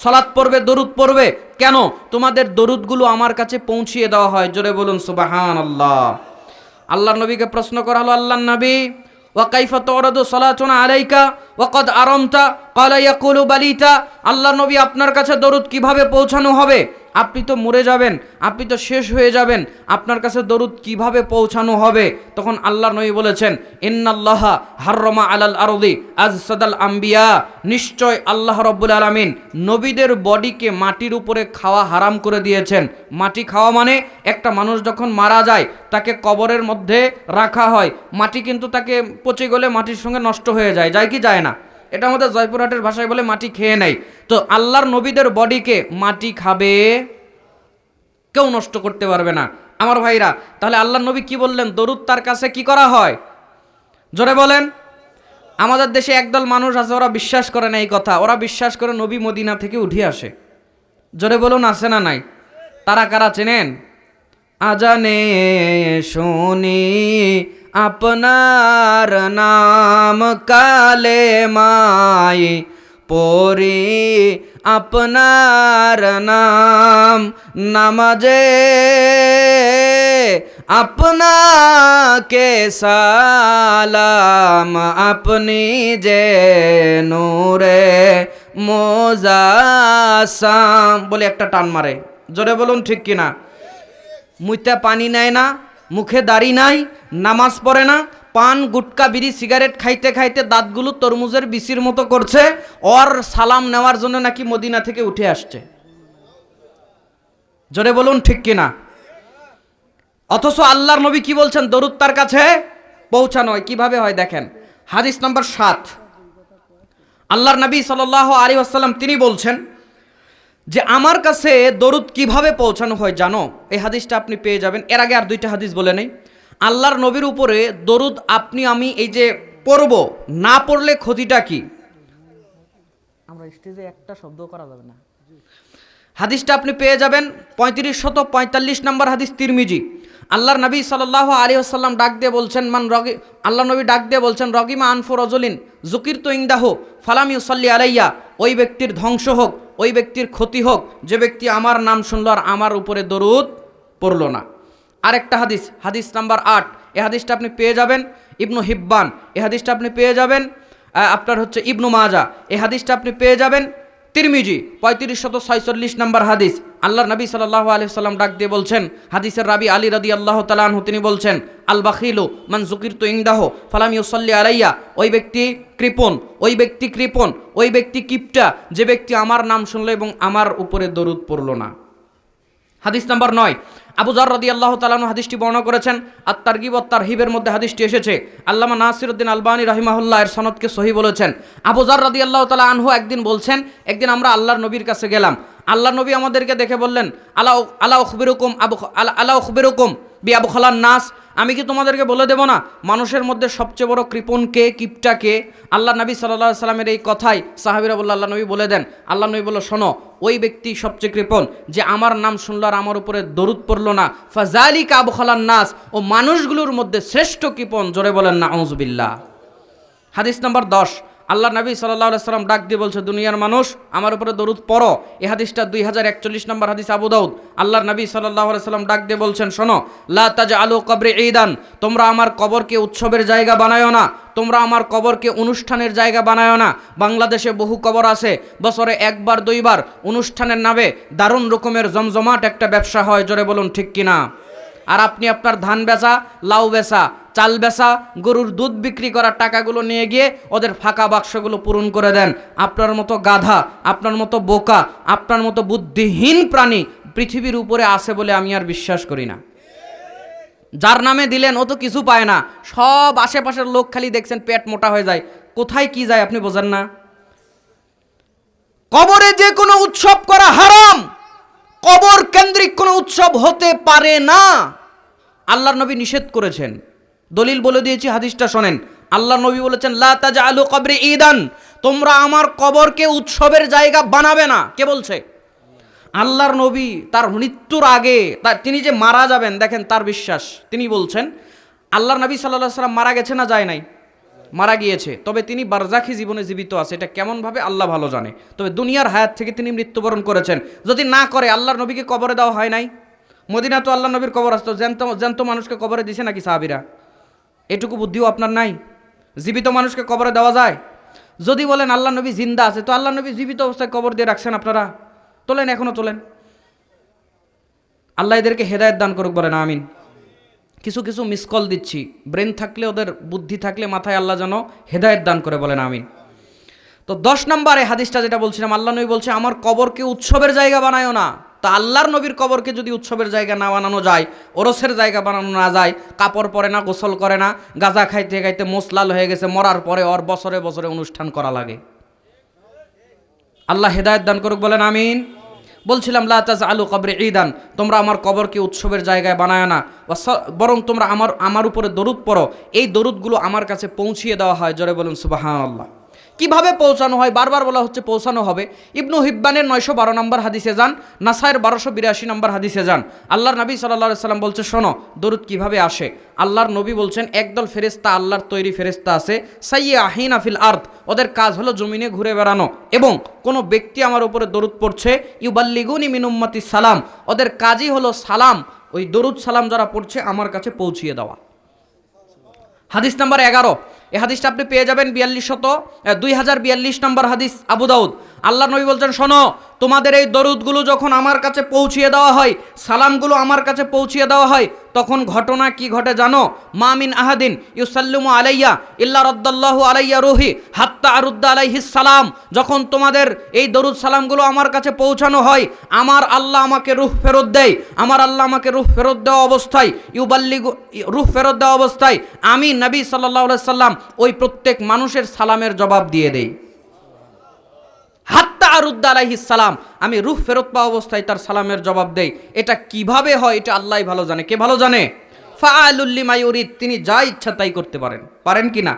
সালাত পড়বে, দরুদ পড়বে। কেন? তোমাদের দরুদগুলো আমার কাছে পৌঁছিয়ে দেওয়া হয়। জোরে বলুন সুবহানাল্লাহ। আল্লাহর নবীকে প্রশ্ন করা হলো, আল্লাহর নবী, ওয়া কাইফা তুরাদু সালাতুনা আলাইকা ওয়া ক্বাদ আরামতা, ক্বালা ইয়াকুলু বালিতা, আল্লাহর নবী আপনার কাছে দরুদ কিভাবে পৌঁছানো হবে? আপনি তো মরে যাবেন, আপনি তো শেষ হয়ে যাবেন, আপনার কাছে দরুদ কিভাবে পৌঁছানো হবে? তখন আল্লাহর নবী বলেছেন, ইন্নাল্লাহা হাররামা আলাল আরদি আজসাদাল আম্বিয়া, নিশ্চয় আল্লাহ রাব্বুল আলামিন নবীদের বডিকে মাটির উপরে খাওয়া হারাম করে দিয়েছেন। মাটি খাওয়া মানে একটা মানুষ যখন মারা যায় তাকে কবরের মধ্যে রাখা হয়, মাটি কিন্তু তাকে পচে গেলে মাটির সঙ্গে নষ্ট হয়ে যায়, যায় কি যায় না? এটা আমাদের জয়পুরহাটের ভাষায় বলে মাটি খেয়ে নেয়। তো আল্লাহর নবীদের বডিকে মাটি খাবে, কেউ নষ্ট করতে পারবে না। আমার ভাইরা, তাহলে আল্লাহর নবী কি বললেন? দরুদ তার কাছে কি করা হয়? জোরে বলেন। আমাদের দেশে একদল মানুষ আছে, ওরা বিশ্বাস করে না এই কথা, ওরা বিশ্বাস করে নবী মদিনা থেকে উঠে আসে। জোরে বলুন, আছে না নাই? তারা কারা চেনেন? আজানে শুনি আপনার নাম, কালেমাই পড়ি আপনার নাম, নামাজে আপনাকে সালাম, আপনি যে নূরে মোজাসাম বলে একটা টান মারে। জোরে বলুন ঠিক কিনা? মুইতে পানি নেয় না, মুখে দাড়ি নাই, নামাজ পড়ে না, পান গুটকা বিড়ি সিগারেট খাইতে খাইতে দাঁতগুলো তরমুজের বিচির মতো করছে, ওর সালাম নেওয়ার জন্য নাকি মদিনা থেকে উঠে আসছে। জোরে বলুন ঠিক কিনা? অথচ আল্লাহর নবী কি বলছেন? দরুদ তার কাছে পৌঁছানো হয়। কিভাবে হয় দেখেন, হাদিস নাম্বার 7, আল্লাহর নবী সাল্লাল্লাহু আলাইহি ওয়াসাল্লাম তিনি বলছেন যে আমার কাছে দরুদ কিভাবে পৌঁছানো হয় জানো? এই হাদিসটা আপনি পেয়ে যাবেন। এর আগে আর 2টা হাদিস বলে নেই। আল্লাহর নবীর উপরে দরুদ আপনি আমি এই যে পড়ব, না পড়লে ক্ষতিটা কি? আমরা স্টেজে একটা শব্দ করা যাবে না। হাদিসটা আপনি পেয়ে যাবেন 3545 নম্বর হাদিস, তিরমিজি। আল্লাহর নবী সাল্লাল্লাহু আলাইহি ওয়াসাল্লাম ডাক দিয়ে বলছেন, আল্লাহর নবী ডাক দিয়ে বলছেন, রগিমা আনফু রাজুলিন যুকিরতু ইনদাহু ফালাম ইউসাল্লি আলাইয়া, ওই ব্যক্তির ধ্বংস হোক, ওই ব্যক্তির ক্ষতি হোক যে ব্যক্তি আমার নাম শুনলো আর আমার উপরে দরুদ পড়লো না। আরেকটা হাদিস, হাদিস নাম্বার 8, এই হাদিসটা আপনি পেয়ে যাবেন ইবনু হিব্বান, এই হাদিসটা আপনি পেয়ে যাবেন আপনার হচ্ছে ইবনু মাজাহ, এই হাদিসটা আপনি পেয়ে যাবেন তিরমিজি 3546 নম্বর হাদিস। আল্লাহর নবী সাল্লাল্লাহু আলাইহি ওয়াসাল্লাম ডাক দিয়ে বলছেন, হাদিসের রাবি আলী রাদিয়াল্লাহু তাআলা আনহু তিনি বলছেন, আল বাখিলু মান যুকিরতু ইনদাহু ফালাম ইউসাল্লি আলাইয়া, ওই ব্যক্তি কৃপণ, ওই ব্যক্তি কৃপণ, ওই ব্যক্তি কিপটা যে ব্যক্তি আমার নাম শুনলো এবং আমার উপরে দরুদ পড়লো না। হাদিস নাম্বার 9, আবু যর রাদিয়াল্লাহু তাআলা আনহু হাদিসটি বর্ণনা করেছেন। আর তারগিব ও তারহিবের মধ্যে হাদিসটি এসেছে। আল্লামা নাসিরউদ্দিন আলবানী রাহিমাহুল্লাহ এর সনদকে সহিহ বলেছেন। আবু যর রাদিয়াল্লাহু তাআলা আনহু একদিন বলছেন, একদিন আমরা আল্লাহর নবীর কাছে গেলাম, আল্লাহর নবী আমাদেরকে দেখে বললেন, আলা উখবিরুকুম বিআবখালান নাস, আমি কি তোমাদেরকে বলে দেব না মানুষের মধ্যে সবচেয়ে বড় কৃপণ কে, কিপটা কে? আল্লাহ নবী সাল্লাল্লাহু আলাইহি সাল্লামের এই কথাই সাহাবীরা বলল, আল্লাহ নবী বলে দেন। আল্লাহ নবী বলল, শোনো, ওই ব্যক্তি সবচেয়ে কৃপণ যে আমার নাম শুনল আর আমার উপরে দরুদ পড়ল না। ফাযালিকা আবখালান নাস, ও মানুষগুলোর মধ্যে শ্রেষ্ঠ কৃপণ। জোরে বলেন নাউযুবিল্লাহ। হাদিস নাম্বার 10, আল্লাহ নবী সাল্লাল্লাহু আলাইহি সাল্লাম ডাক দিয়ে বলছে, দুনিয়ার মানুষ আমার উপরে দরুদ পড়ো। এই হাদিসটা 2041 নম্বর হাদিস, আবু দাউদ। আল্লাহর নবী সাল্লাল্লাহু আলাইহি সাল্লাম ডাক দিয়ে বলছেন, শোনো, লা তাজআলু কবরি ঈদান, তোমরা আমার কবরকে উৎসবের জায়গা বানায়ো না, তোমরা আমার কবরকে অনুষ্ঠানের জায়গা বানায়ো না। বাংলাদেশে বহু কবর আছে, বছরে একবার দুইবার অনুষ্ঠানের নামে দারুণ রকমের জমজমাট একটা ব্যবসা হয়। জোরে বলুন ঠিক কিনা? আর আপনি আপনার ধান বেচা, লাউ বেচা, চাল বেচা, গরুর দুধ বিক্রি করার টাকাগুলো নিয়ে গিয়ে ওদের ফাঁকা বাক্সগুলো পূরণ করে দেন। আপনার মতো গাধা, আপনার মতো বোকা, আপনার মতো বুদ্ধিহীন প্রাণী পৃথিবীর উপরে আছে বলে আমি আর বিশ্বাস করি না। যার নামে দিলেন ও তো কিছু পায় না, সব আশেপাশের লোক খালি দেখছেন পেট মোটা হয়ে যায়। কোথায় কি যায় আপনি বোঝেন না। কবরে যে কোনো উৎসব করা হারাম, কবর কেন্দ্রিক কোনো উৎসব হতে পারে না। আল্লাহর নবী নিষেধ করেছেন, দলিল বলে দিয়েছি, হাদিসটা শোনেন। আল্লাহর নবী বলেছেন, লা তাজআলু কবরি ঈদান, তোমরা আমার কবরকে উৎসবের জায়গা বানাবে না। কে বলছে? আল্লাহর নবী তার মৃত্যুর আগে, তিনি যে মারা যাবেন, দেখেন তার বিশ্বাস, তিনি বলছেন, আল্লাহর নবী সাল্লাল্লাহু আলাইহি সাল্লাম মারা গেছে না যায় নাই? মারা গিয়েছে, তবে তিনি বারজাখি জীবনে জীবিত আছে। এটা কেমনভাবে আল্লাহ ভালো জানে। তবে দুনিয়ার হায়াত থেকে তিনি মৃত্যুবরণ করেছেন। যদি না করে, আল্লাহর নবীকে কবরে দেওয়া হয় নাই? মদিনা তো আল্লাহর নবীর কবর আসতো, জ্যান্ত মানুষকে কবরে দিছে নাকি সাহাবীরা? এটুকু বুদ্ধিও আপনার নাই? জীবিত মানুষকে কবরে দেওয়া যায়? যদি বলেন আল্লাহ নবী জিন্দা আছে, তো আল্লাহ নবী জীবিত অবস্থায় কবর দিয়ে রাখছেন আপনারা? তোলেন, এখনো তোলেন। আল্লাহ এদেরকে হেদায়েত দান করুক, বলেন আমিন। কিছু কিছু মিস কল দিচ্ছি, ব্রেন থাকলে, ওদের বুদ্ধি থাকলে মাথায় আল্লাহ যেন হেদায়েত দান করে, বলেন আমিন। তো 10 নম্বরে হাদিসটা যেটা বলছিলাম, আল্লাহ নবী বলছে, আমার কবরকে উৎসবের জায়গা বানায়ো না। তা আল্লাহর নবীর কবরকে যদি উৎসবের জায়গা না বানানো যায়, ওরসের জায়গা বানানো না যায়, কাপড় পরে না, গোসল করে না, গাঁজা খাইতে খাইতে মোসলাল হয়ে গেছে, মরার পরে ওর বছরে বছরে অনুষ্ঠান করা লাগে। আল্লাহ হেদায়েত দান করুক, বলেন আমিন। বলছিলাম, লা তাজআলু কবরি ঈদান, তোমরা আমার কবরকে উৎসবের জায়গায় বানায় না, বরং তোমরা আমার উপরে দরুদ পড়ো। এই দরুদগুলো আমার কাছে পৌঁছিয়ে দেওয়া হয়। জোরে বলুন সুবহানাল্লাহ। কিভাবে পৌঁছানো হয়? বারবার বলা হচ্ছে পৌঁছানো হবে। ইবনু হিব্বানের 912 নম্বর হাদিসে যান, নাসায়ের 1282 নম্বর হাদিসে যান। আল্লাহর নবী সাল্লাল্লাহু আলাইহি সাল্লাম বলছে, শোনো, দরুদ কিভাবে আসে। আল্লাহর নবী বলছেন, একদল ফেরেশতা, আল্লাহর তৈরি ফেরেশতা আছে, সাইয়্যাহিনা ফিল আরদ, ওদের কাজ হলো জমিনে ঘুরে বেড়ানো, এবং কোনো ব্যক্তি আমার উপরে দরুদ পড়ছে, ইউবাল্লিগুনি মিন উম্মতি সালাম, ওদের কাজই হলো সালাম, ওই দরুদ সালাম যারা পড়ছে আমার কাছে পৌঁছিয়ে দেওয়া। হাদিস নাম্বার 11, এই হাদিসটা আপনি পেয়ে যাবেন 2042 নম্বর হাদিস, আবু দাউদ। আল্লাহর নবী বলছেন, শোনো, তোমাদের এই দরুদগুলো যখন আমার কাছে পৌঁছিয়ে দেওয়া হয়, সালামগুলো আমার কাছে পৌঁছিয়ে দেওয়া হয়, তখন ঘটনা কি ঘটে জানো? মা মিন আহাদিন ইউসাল্লিমু আলাইয়া ইল্লা রাদ্দাল্লাহু আলাইয়া রূহি হাত্তা আরুদ্দা আলাইহিস সালাম। যখন তোমাদের এই দরুদ সালামগুলো আমার কাছে পৌঁছানো হয়, আমার আল্লাহ আমাকে রূহ ফেরত দেয়। আমার আল্লাহ আমাকে রূহ ফেরত দেওয়া অবস্থায়, রূহ ফেরত দেওয়া অবস্থায় আমি নবী সাল্লাল্লাহু আলাইহি সাল্লাম ওই প্রত্যেক মানুষের সালামের জবাব দিয়ে দেই। হাত্তা আরুদ্দা আলাইহিস সালাম, আমি রূহ ফেরত পাওয়া অবস্থায় তার সালামের জবাব দেই। এটা কিভাবে হয় এটা আল্লাহই ভালো জানে। কে ভালো জানে? ফাআলুল লিমা ইউরিদ, তিনি যা ইচ্ছা তাই করতে পারেন। পারেন কি না?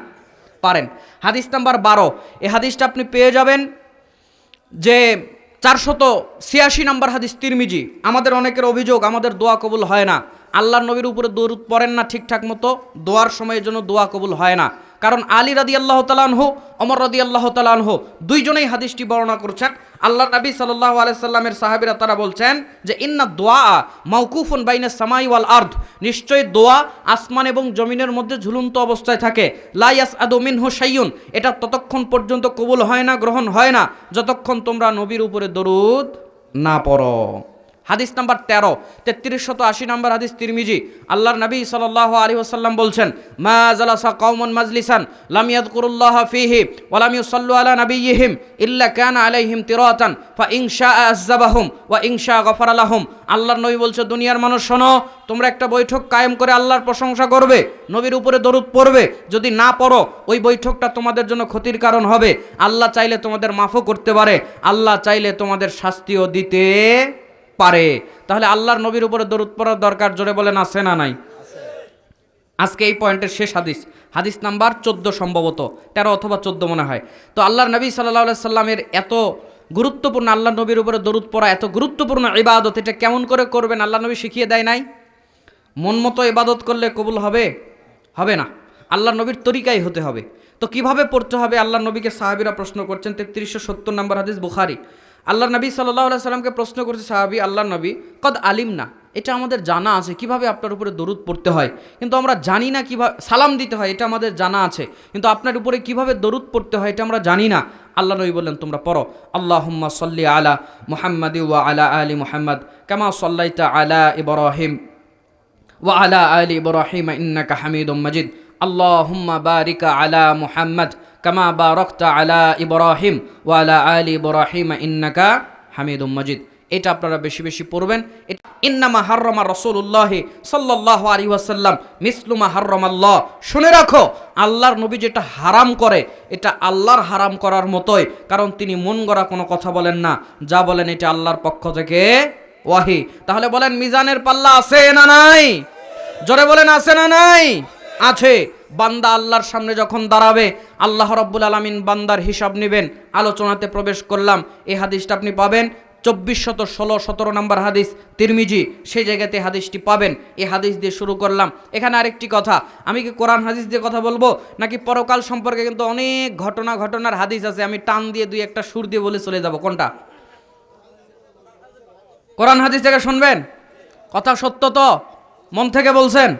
পারেন। হাদিস নাম্বার 12, এই হাদিসটা আপনি পেয়ে যাবেন যে 486 নম্বর হাদিস, তিরমিজি। আমাদের অনেকের অভিযোগ, আমাদের দোয়া কবুল হয় না। আল্লাহর নবীর উপরে দরুদ পড়েন না ঠিকঠাক মতো, দোয়ার সময়ের জন্য দোয়া কবুল হয় না। কারণ আলী রাদিয়াল্লাহু তাআলা আনহু, ওমর রাদিয়াল্লাহু তাআলা আনহু দুইজনেই হাদিসটি বর্ণনা করছেন। আল্লাহর নবী সাল্লাল্লাহু আলাইহি সাল্লামের সাহাবীরা তারা বলছেন যে, ইন্না দুআ মাওকুফুন বাইনা সামাই ওয়াল আরদ, নিশ্চয়ই দোয়া আসমান এবং জমিনের মধ্যে ঝুলন্ত অবস্থায় থাকে। লা ইয়াসআদু মিনহু শাইউন, এটা ততক্ষণ পর্যন্ত কবুল হয় না, গ্রহণ হয় না, যতক্ষণ তোমরা নবীর উপরে দরুদ না পড়ো। হাদিস নাম্বার 13, 3380 নম্বর হাদিস, তিরমিজি। আল্লাহর নবী সাল্লাল্লাহু আলাইহি ওয়াসাল্লাম বলছেন, মা জালাসা কওমুন মাজলিসান লাম ইয়াযকুরুল্লাহা ফীহি ওয়া লাম ইউসাল্লু আলা নাবিয়্যিহিম ইল্লা কানা আলাইহিম তিরাতান ফা ইন শাআ আযাবাহুম ওয়া ইন শাআ গফারা লাহুম। আল্লাহর নবী বলছে, দুনিয়ার মানুষ শোনো, তোমরা একটা বৈঠক কায়েম করে আল্লাহর প্রশংসা করবে, নবীর উপরে দরুদ পড়বে। যদি না পড়ো, ওই বৈঠকটা তোমাদের জন্য ক্ষতির কারণ হবে। আল্লাহ চাইলে তোমাদের মাফও করতে পারে, আল্লাহ চাইলে তোমাদের শাস্তিও দিতে পারে। তাহলে আল্লাহর নবীর উপরে দরুদ পড়ার দরকার, জোরে বলেন আছে না নাই? আজকে এই পয়েন্টের শেষ হাদিস, হাদিস নাম্বার 14 সম্ভবত, 13 অথবা 14 মনে হয়। তো আল্লাহর নবী সাল্লাল্লাহু আলাইহি সাল্লামের এত গুরুত্বপূর্ণ, আল্লাহ নবীর উপরে দরুদ পড়া এত গুরুত্বপূর্ণ ইবাদত, এটা কেমন করে করবেন আল্লাহ নবী শিখিয়ে দেয় নাই? মন মতো ইবাদত করলে কবুল হবে? হবে না, আল্লাহ নবীর তরিকাই হতে হবে। তো কিভাবে পড়তে হবে আল্লাহ নবীকে সাহাবীরা প্রশ্ন করছেন। 3370 নম্বর হাদিস, বুখারী। আল্লাহ নবী সাল্লাল্লাহু আলাইহি সাল্লামকে প্রশ্ন করছে সাহাবী, আল্লাহ নবী, কদ আলিম না, এটা আমাদের জানা আছে কিভাবে আপনার উপরে দরুদ পড়তে হয়, কিন্তু আমরা জানি না কিভাবে সালাম দিতে হয়, এটা আমাদের জানা আছে, কিন্তু আপনার উপরে কিভাবে দরুদ পড়তে হয় এটা আমরা জানি না। আল্লাহ নবী বললেন, তোমরা পড়ো, আল্লাহুম্মা সাল্লি আলা মুহাম্মাদি ওয়া আলা আলি মুহাম্মাদ কামা সাল্লাইতা আলা ইব্রাহিম ওয়া আলা আলি ইব্রাহিম ইন্নাকা হামিদুম মাজিদ, আল্লাহুম্মা বারিক আলা মুহাম্মাদ কামা বারাকতা আলা ইব্রাহিম ওয়া আলা আলি ইব্রাহিম ইন্নাকা হামিদুম মাজিদ। এটা আপনারা বেশি বেশি পড়বেন। ইন্নামা হাররামা রাসূলুল্লাহ সাল্লাল্লাহু আলাইহি ওয়াসাল্লাম মিসলুমা হাররামাল্লাহ। শুনে রাখো, আল্লাহর নবী যেটা হারাম করে এটা আল্লাহর হারাম করার মতোই, কারণ তিনি মন গড়া কোনো কথা বলেন না, যা বলেন এটা আল্লাহর পক্ষ থেকে ওয়াহি। তাহলে বলেন, মিজানের পাল্লা আছে না নাই? জোরে বলেন, আছে না নাই? আছে। বান্দা আল্লাহর সামনে যখন দাঁড়াবে, আল্লাহ রাব্বুল আলামিন বান্দার হিসাব নেবেন। আলোচনাতে প্রবেশ করলাম, এই হাদিসটা আপনি পাবেন 2416-17 নম্বর হাদিস, তিরমিজি, সেই জায়গাতে হাদিসটি পাবেন। এই হাদিস দিয়ে শুরু করলাম। এখানে আরেকটি কথা, আমি কি কোরআন হাদিস দিয়ে কথা বলবো নাকি পরকাল সম্পর্কে কিন্তু অনেক ঘটনার হাদিস আছে, আমি টান দিয়ে দুই একটা সুর দিয়ে বলে চলে যাব? কোনটা? কোরআন হাদিস থেকে শুনবেন? কথা সত্য তো? মন থেকে বলছেন?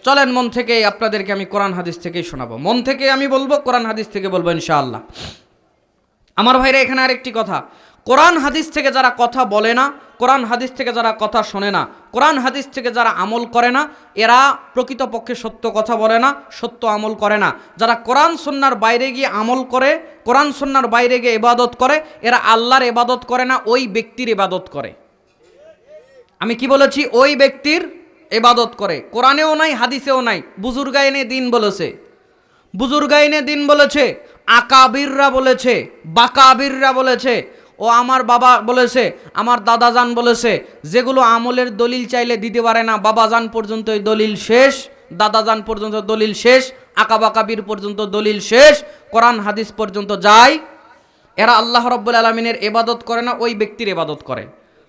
চলেন, মন থেকে আপনাদেরকে আমি কোরআন হাদিস থেকেই শোনাবো। মন থেকে আমি বলবো, কোরআন হাদিস থেকে বলবো ইনশাআল্লাহ। আমার ভাইরা, এখানে আরেকটি কথা, কোরআন হাদিস থেকে যারা কথা বলে না, কোরআন হাদিস থেকে যারা কথা শোনে না, কোরআন হাদিস থেকে যারা আমল করে না, এরা প্রকৃতপক্ষে সত্য কথা বলে না, সত্য আমল করে না। যারা কোরআন সুন্নাহর বাইরে গিয়ে আমল করে, কোরআন সুন্নাহর বাইরে গিয়ে ইবাদত করে, এরা আল্লাহর ইবাদত করে না, ওই ব্যক্তির ইবাদত করে। আমি কি বলেছি? ওই ব্যক্তির ইবাদত করে। কোরআনেও নাই, হাদিসেও নাই। বুজুর্গাইনে দিন বলেছে, বুজুর্গাইনে দিন বলেছে, আকাবিররা বলেছে, বাকাবিররা বলেছে, ও আমার বাবা বলেছে, আমার দাদাজান বলেছে, যেগুলো আমলের দলিল চাইলে দিতে পারে না, বাবাজান পর্যন্ত দলিল শেষ, দাদাজান পর্যন্ত দলিল শেষ, আকাবাকাবির পর্যন্ত দলিল শেষ, কোরআন হাদিস পর্যন্ত যায়। এরা আল্লাহ রাব্বুল আলামিনের ইবাদত করে না, ওই ব্যক্তির ইবাদত করে।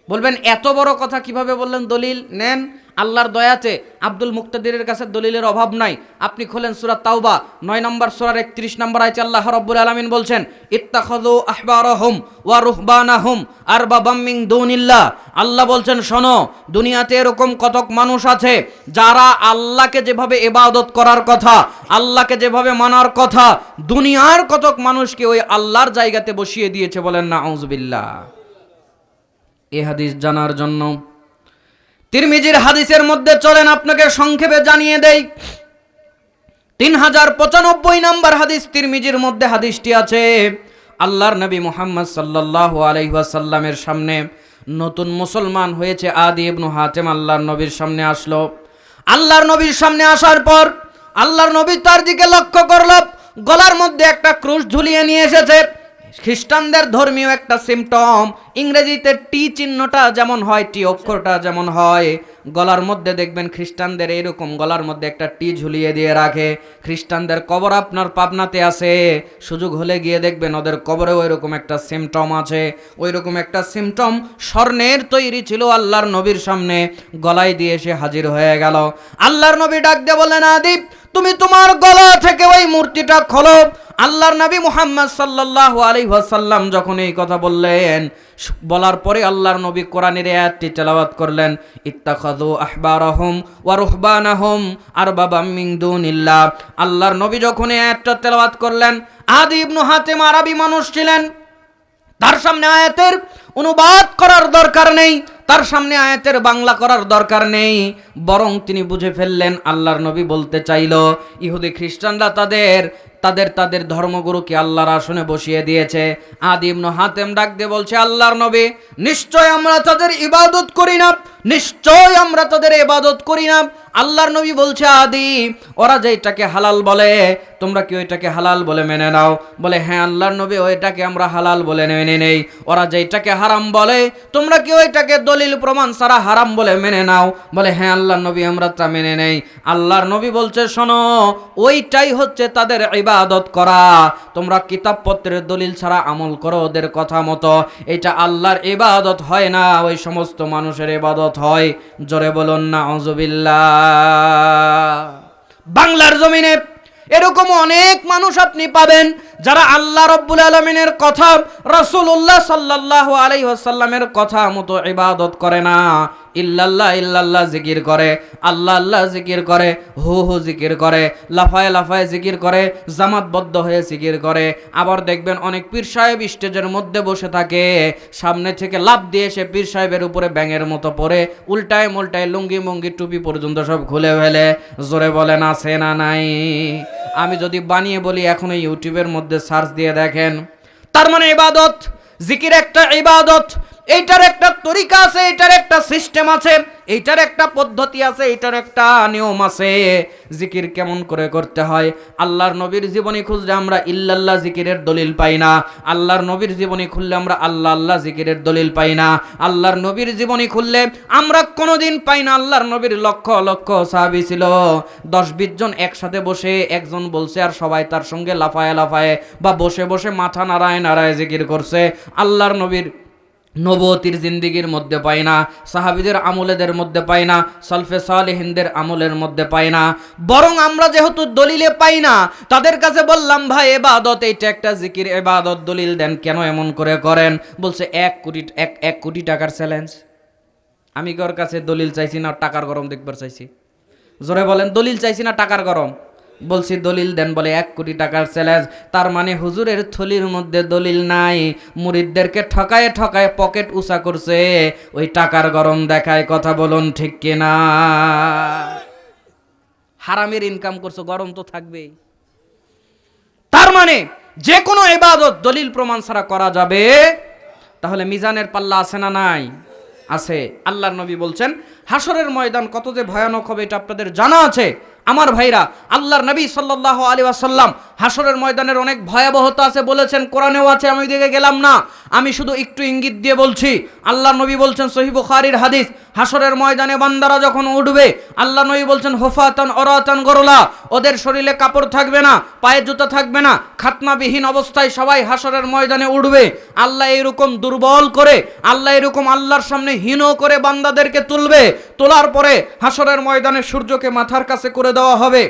বলবেন, এত বড় কথা কিভাবে বললেন? দলিল নেন। আল্লাহর দয়াতে আব্দুল মুক্তাদিরের কাছে দলিলের অভাব নাই। আপনি খোলেন সূরা তাওবা 9 নম্বর সূরার 31 নম্বর আয়াতে আল্লাহ রাব্বুল আলামিন বলছেন, ইত্তাখাযু আহবারাহুম ওয়া রুহবানাহুম আরবাবাম মিন দুনিল্লাহ। আল্লাহ বলছেন, শোনো, দুনিয়াতে এরকম কতক মানুষ আছে যারা আল্লাহকে যেভাবে ইবাদত করার কথা, আল্লাহকে যেভাবে মানার কথা, দুনিয়ার কতক মানুষকে ওই আল্লাহর জায়গাতে বসিয়ে দিয়েছে। বলেন না আউযুবিল্লাহ। এই হাদিস জানার জন্য তিরমিজির হাদিসের মধ্যে চলেন আপনাকে সংক্ষেপে জানিয়ে দেই। 3095 নম্বর হাদিস, তিরমিজির মধ্যে হাদিসটি আছে। আল্লাহর নবী মুহাম্মদ সাল্লাল্লাহু আলাইহি ওয়াসাল্লামের সামনে নতুন মুসলমান হয়েছে আদি ইবনে হাতেম আল্লাহর নবীর সামনে আসলো। আল্লাহর নবীর সামনে আসার পর আল্লাহর নবী তার দিকে লক্ষ্য করল, গলার মধ্যে একটা ক্রুশ ঝুলিয়ে নিয়ে এসেছে। খ্রিস্টানদের ধর্মীয় একটা সিম্পটম, ইংরেজিতে টি চিহ্নটা যেমন হয়, টি অক্ষরটা যেমন হয়, গলার মধ্যে দেখবেন খ্রিস্টানদের এইরকম গলার মধ্যে একটা টি ঝুলিয়ে দিয়ে রাখে। খ্রিস্টানদের কবর আপনার পাবনাতে আছে, সুযোগ হলে গিয়ে দেখবেন ওদের কবরে ওইরকম একটা সিম্পটম আছে। ওইরকম একটা সিম্পটম স্বর্ণের তৈরি ছিল, আল্লাহর নবীর সামনে গলায় দিয়ে এসে হাজির হয়ে গেল। আল্লাহর নবী ডাক দিয়ে বললেন, আদি, তুমি তোমার গলা থেকে ওই মূর্তিটা খোলো। আল্লাহর নবী মুহাম্মদ সাল্লাল্লাহু আলাইহি ওয়াসাল্লাম যখন এই কথা বললেন, বলার পরে আল্লাহর নবী কোরআনের আয়াতটি তেলাওয়াত করলেন, ইত্তাখাযু আহবারাহুম ওয়া রুহবানাহুম আরবাবাম মিন দুনিল্লাহ। আল্লাহর নবী যখন এই আয়াতটা তেলাওয়াত করলেন, আদি ইবনে হাতেম আরবি মানুষ ছিলেন, তার সামনে আয়াতের অনুবাদ করার দরকার নেই, তার সামনে আয়াতের বাংলা করার দরকার নেই, বরং তিনি বুঝে ফেললেন আল্লাহর নবী বলতে চাইল ইহুদি খ্রিস্টানরা তাদের তাদের তাদের ধর্মগুরুকে আল্লাহর আসনে বসিয়ে দিয়েছে। আদি ইবনে হাতেম ডাক দিয়ে বলছে, আল্লাহর নবী, নিশ্চয় আমরা তাদের ইবাদত করি না, নিশ্চয় আমরা তাদের ইবাদত করি না। আল্লাহর নবী বলছে, আদি, ওরা যেটাকে হালাল বলে তোমরা কি ওইটাকে হালাল বলে মেনে নাও? বলে, হ্যাঁ আল্লাহর নবী, ওইটাকে আমরা হালাল বলে মেনে নেই। ওরা যেটাকে হারাম বলে তোমরা কি ওইটাকে দলিল প্রমাণ ছাড়া হারাম বলে মেনে নাও? বলে, হ্যাঁ আল্লাহর নবী, আমরা তা মেনে নেই। আল্লাহর নবী বলছে, শোনো, ওইটাই হচ্ছে তাদের ইবাদত করা। তোমরা কিতাবপত্রের দলিল ছাড়া আমল করো ওদের কথা মতো, এটা আল্লাহর ইবাদত হয় না, ওই সমস্ত মানুষের ইবাদত হয়। জোরে বলুন না আউযুবিল্লাহ। বাংলার জমিনে এরকম অনেক মানুষ আপনি পাবেন যারা আল্লাহ রাব্বুল আলামিনের কথা, রাসূলুল্লাহ সাল্লাল্লাহু আলাইহি ওয়াসাল্লামের কথা মতো ইবাদত করে না। ইল্লাল্লাহ ইল্লাল্লাহ জিকির করে, আল্লাহ আল্লাহ জিকির করে, হু হু জিকির করে, লাফায় লাফায় জিকির করে, জামাতবদ্ধ হয়ে জিকির করে। আবার দেখবেন অনেক পীর সাহেব স্টেজের মধ্যে বসে থাকে, সামনে থেকে লাফ দিয়ে সে পীর সাহেবের উপরে ব্যাঙের মতো পড়ে, উল্টায় মুল্টায় লুঙ্গি মুঙ্গি টুপি পর্যন্ত সব খুলে ফেলে। জোরে বলেন আছে না নাই? আমি যদি বানিয়ে বলি এখন ইউটিউবের মধ্যে সার্চ দিয়ে দেখেন। তার মানে ইবাদত, জিকির একটা ইবাদত। এইটার একটা তরিকা আছে, এইটার একটা সিস্টেম আছে, এইটার একটা পদ্ধতি আছে, এইটার একটা নিয়ম আছে। জিকির কেমন করে করতে হয়? আল্লাহর নবীর জীবনী খুঁজলে আমরা ইল্লাল্লাহ জিকিরের দলিল পাই না। আল্লাহর নবীর জীবনী খুললে আমরা আল্লাহ আল্লাহ জিকিরের দলিল পাই না। আল্লাহর নবীর জীবনী খুললে আমরা কোনোদিন পাই না। আল্লাহর নবীর লক্ষ লক্ষ সাহাবী ছিল, 10-20 জন একসাথে বসে একজন বলছে আর সবাই তার সঙ্গে লাফায় লাফায় বা বসে বসে মাথা নাড়ায় নাড়ায় জিকির করছে। আল্লাহর নবীর নবতির জিন্দিগির মধ্যে পাই না, সাহাবীদের আমলেদের মধ্যে পাই না, সালফে সালেহিনদের আমলের মধ্যে পাই না। বরং আমরা যেহেতু দলিলে পাই না, তাদের কাছে বললাম, ভাই ইবাদত এইটা একটা জিকির, ইবাদত দলিল দেন, কেন এমন করে করেন? বলছে 1 কোটি টাকার চ্যালেঞ্জ। আমি কি ওর কাছে দলিল চাইছি না টাকার গরম দেখবার চাইছি? জোরে বলেন, দলিল চাইছি না টাকার গরম? বলছি দলিল দেন। বলে 1 কোটি টাকার চ্যালেঞ্জ। তার মানে হুজুরের থলির মধ্যে দলিল নাই, মুরিদদেরকে ঠকায় ঠকায় পকেট উঁচা করছে, ওই টাকার গরম দেখায়। কথা বলুন ঠিক কিনা? হারামের ইনকাম করছো, গরম তো থাকবেই। তার মানে যে কোনো ইবাদত দলিল প্রমাণ ছাড়া করা যাবে। তাহলে মিজানের পাল্লা আছে না নাই? আছে। আল্লাহর নবী বলছেন হাসরের ময়দান কত যে ভয়ানক হবে এটা আপনাদের জানা আছে। আমার ভাইরা, আল্লাহর নবী সাল্লাল্লাহু আলাইহি ওয়াসাল্লাম হাসরের ময়দানের অনেক ভয়াবহতা আছে বলেছেন, কোরআনেও আছে, আমি ওইদিকে গেলাম না, আমি শুধু একটু ইঙ্গিত দিয়ে বলছি। আল্লাহর নবী বলছেন, সহিহ বুখারীর হাদিস, হাসরের ময়দানে বান্দারা যখন উঠবে, আল্লাহর নবী বলছেন হুফাতান অরাতান গরলা, ওদের শরীরে কাপড় থাকবে না, পায়ে জুতা থাকবে না, খাতনাবিহীন অবস্থায় সবাই হাসরের ময়দানে উঠবে। আল্লাহ এরকম দুর্বল করে, আল্লাহ এরকম আল্লাহর সামনে হীন করে বান্দাদেরকে তুলবে। তোলার পরে হাসরের ময়দানে সূর্যকে মাথার কাছে করে দেওয়া হবে।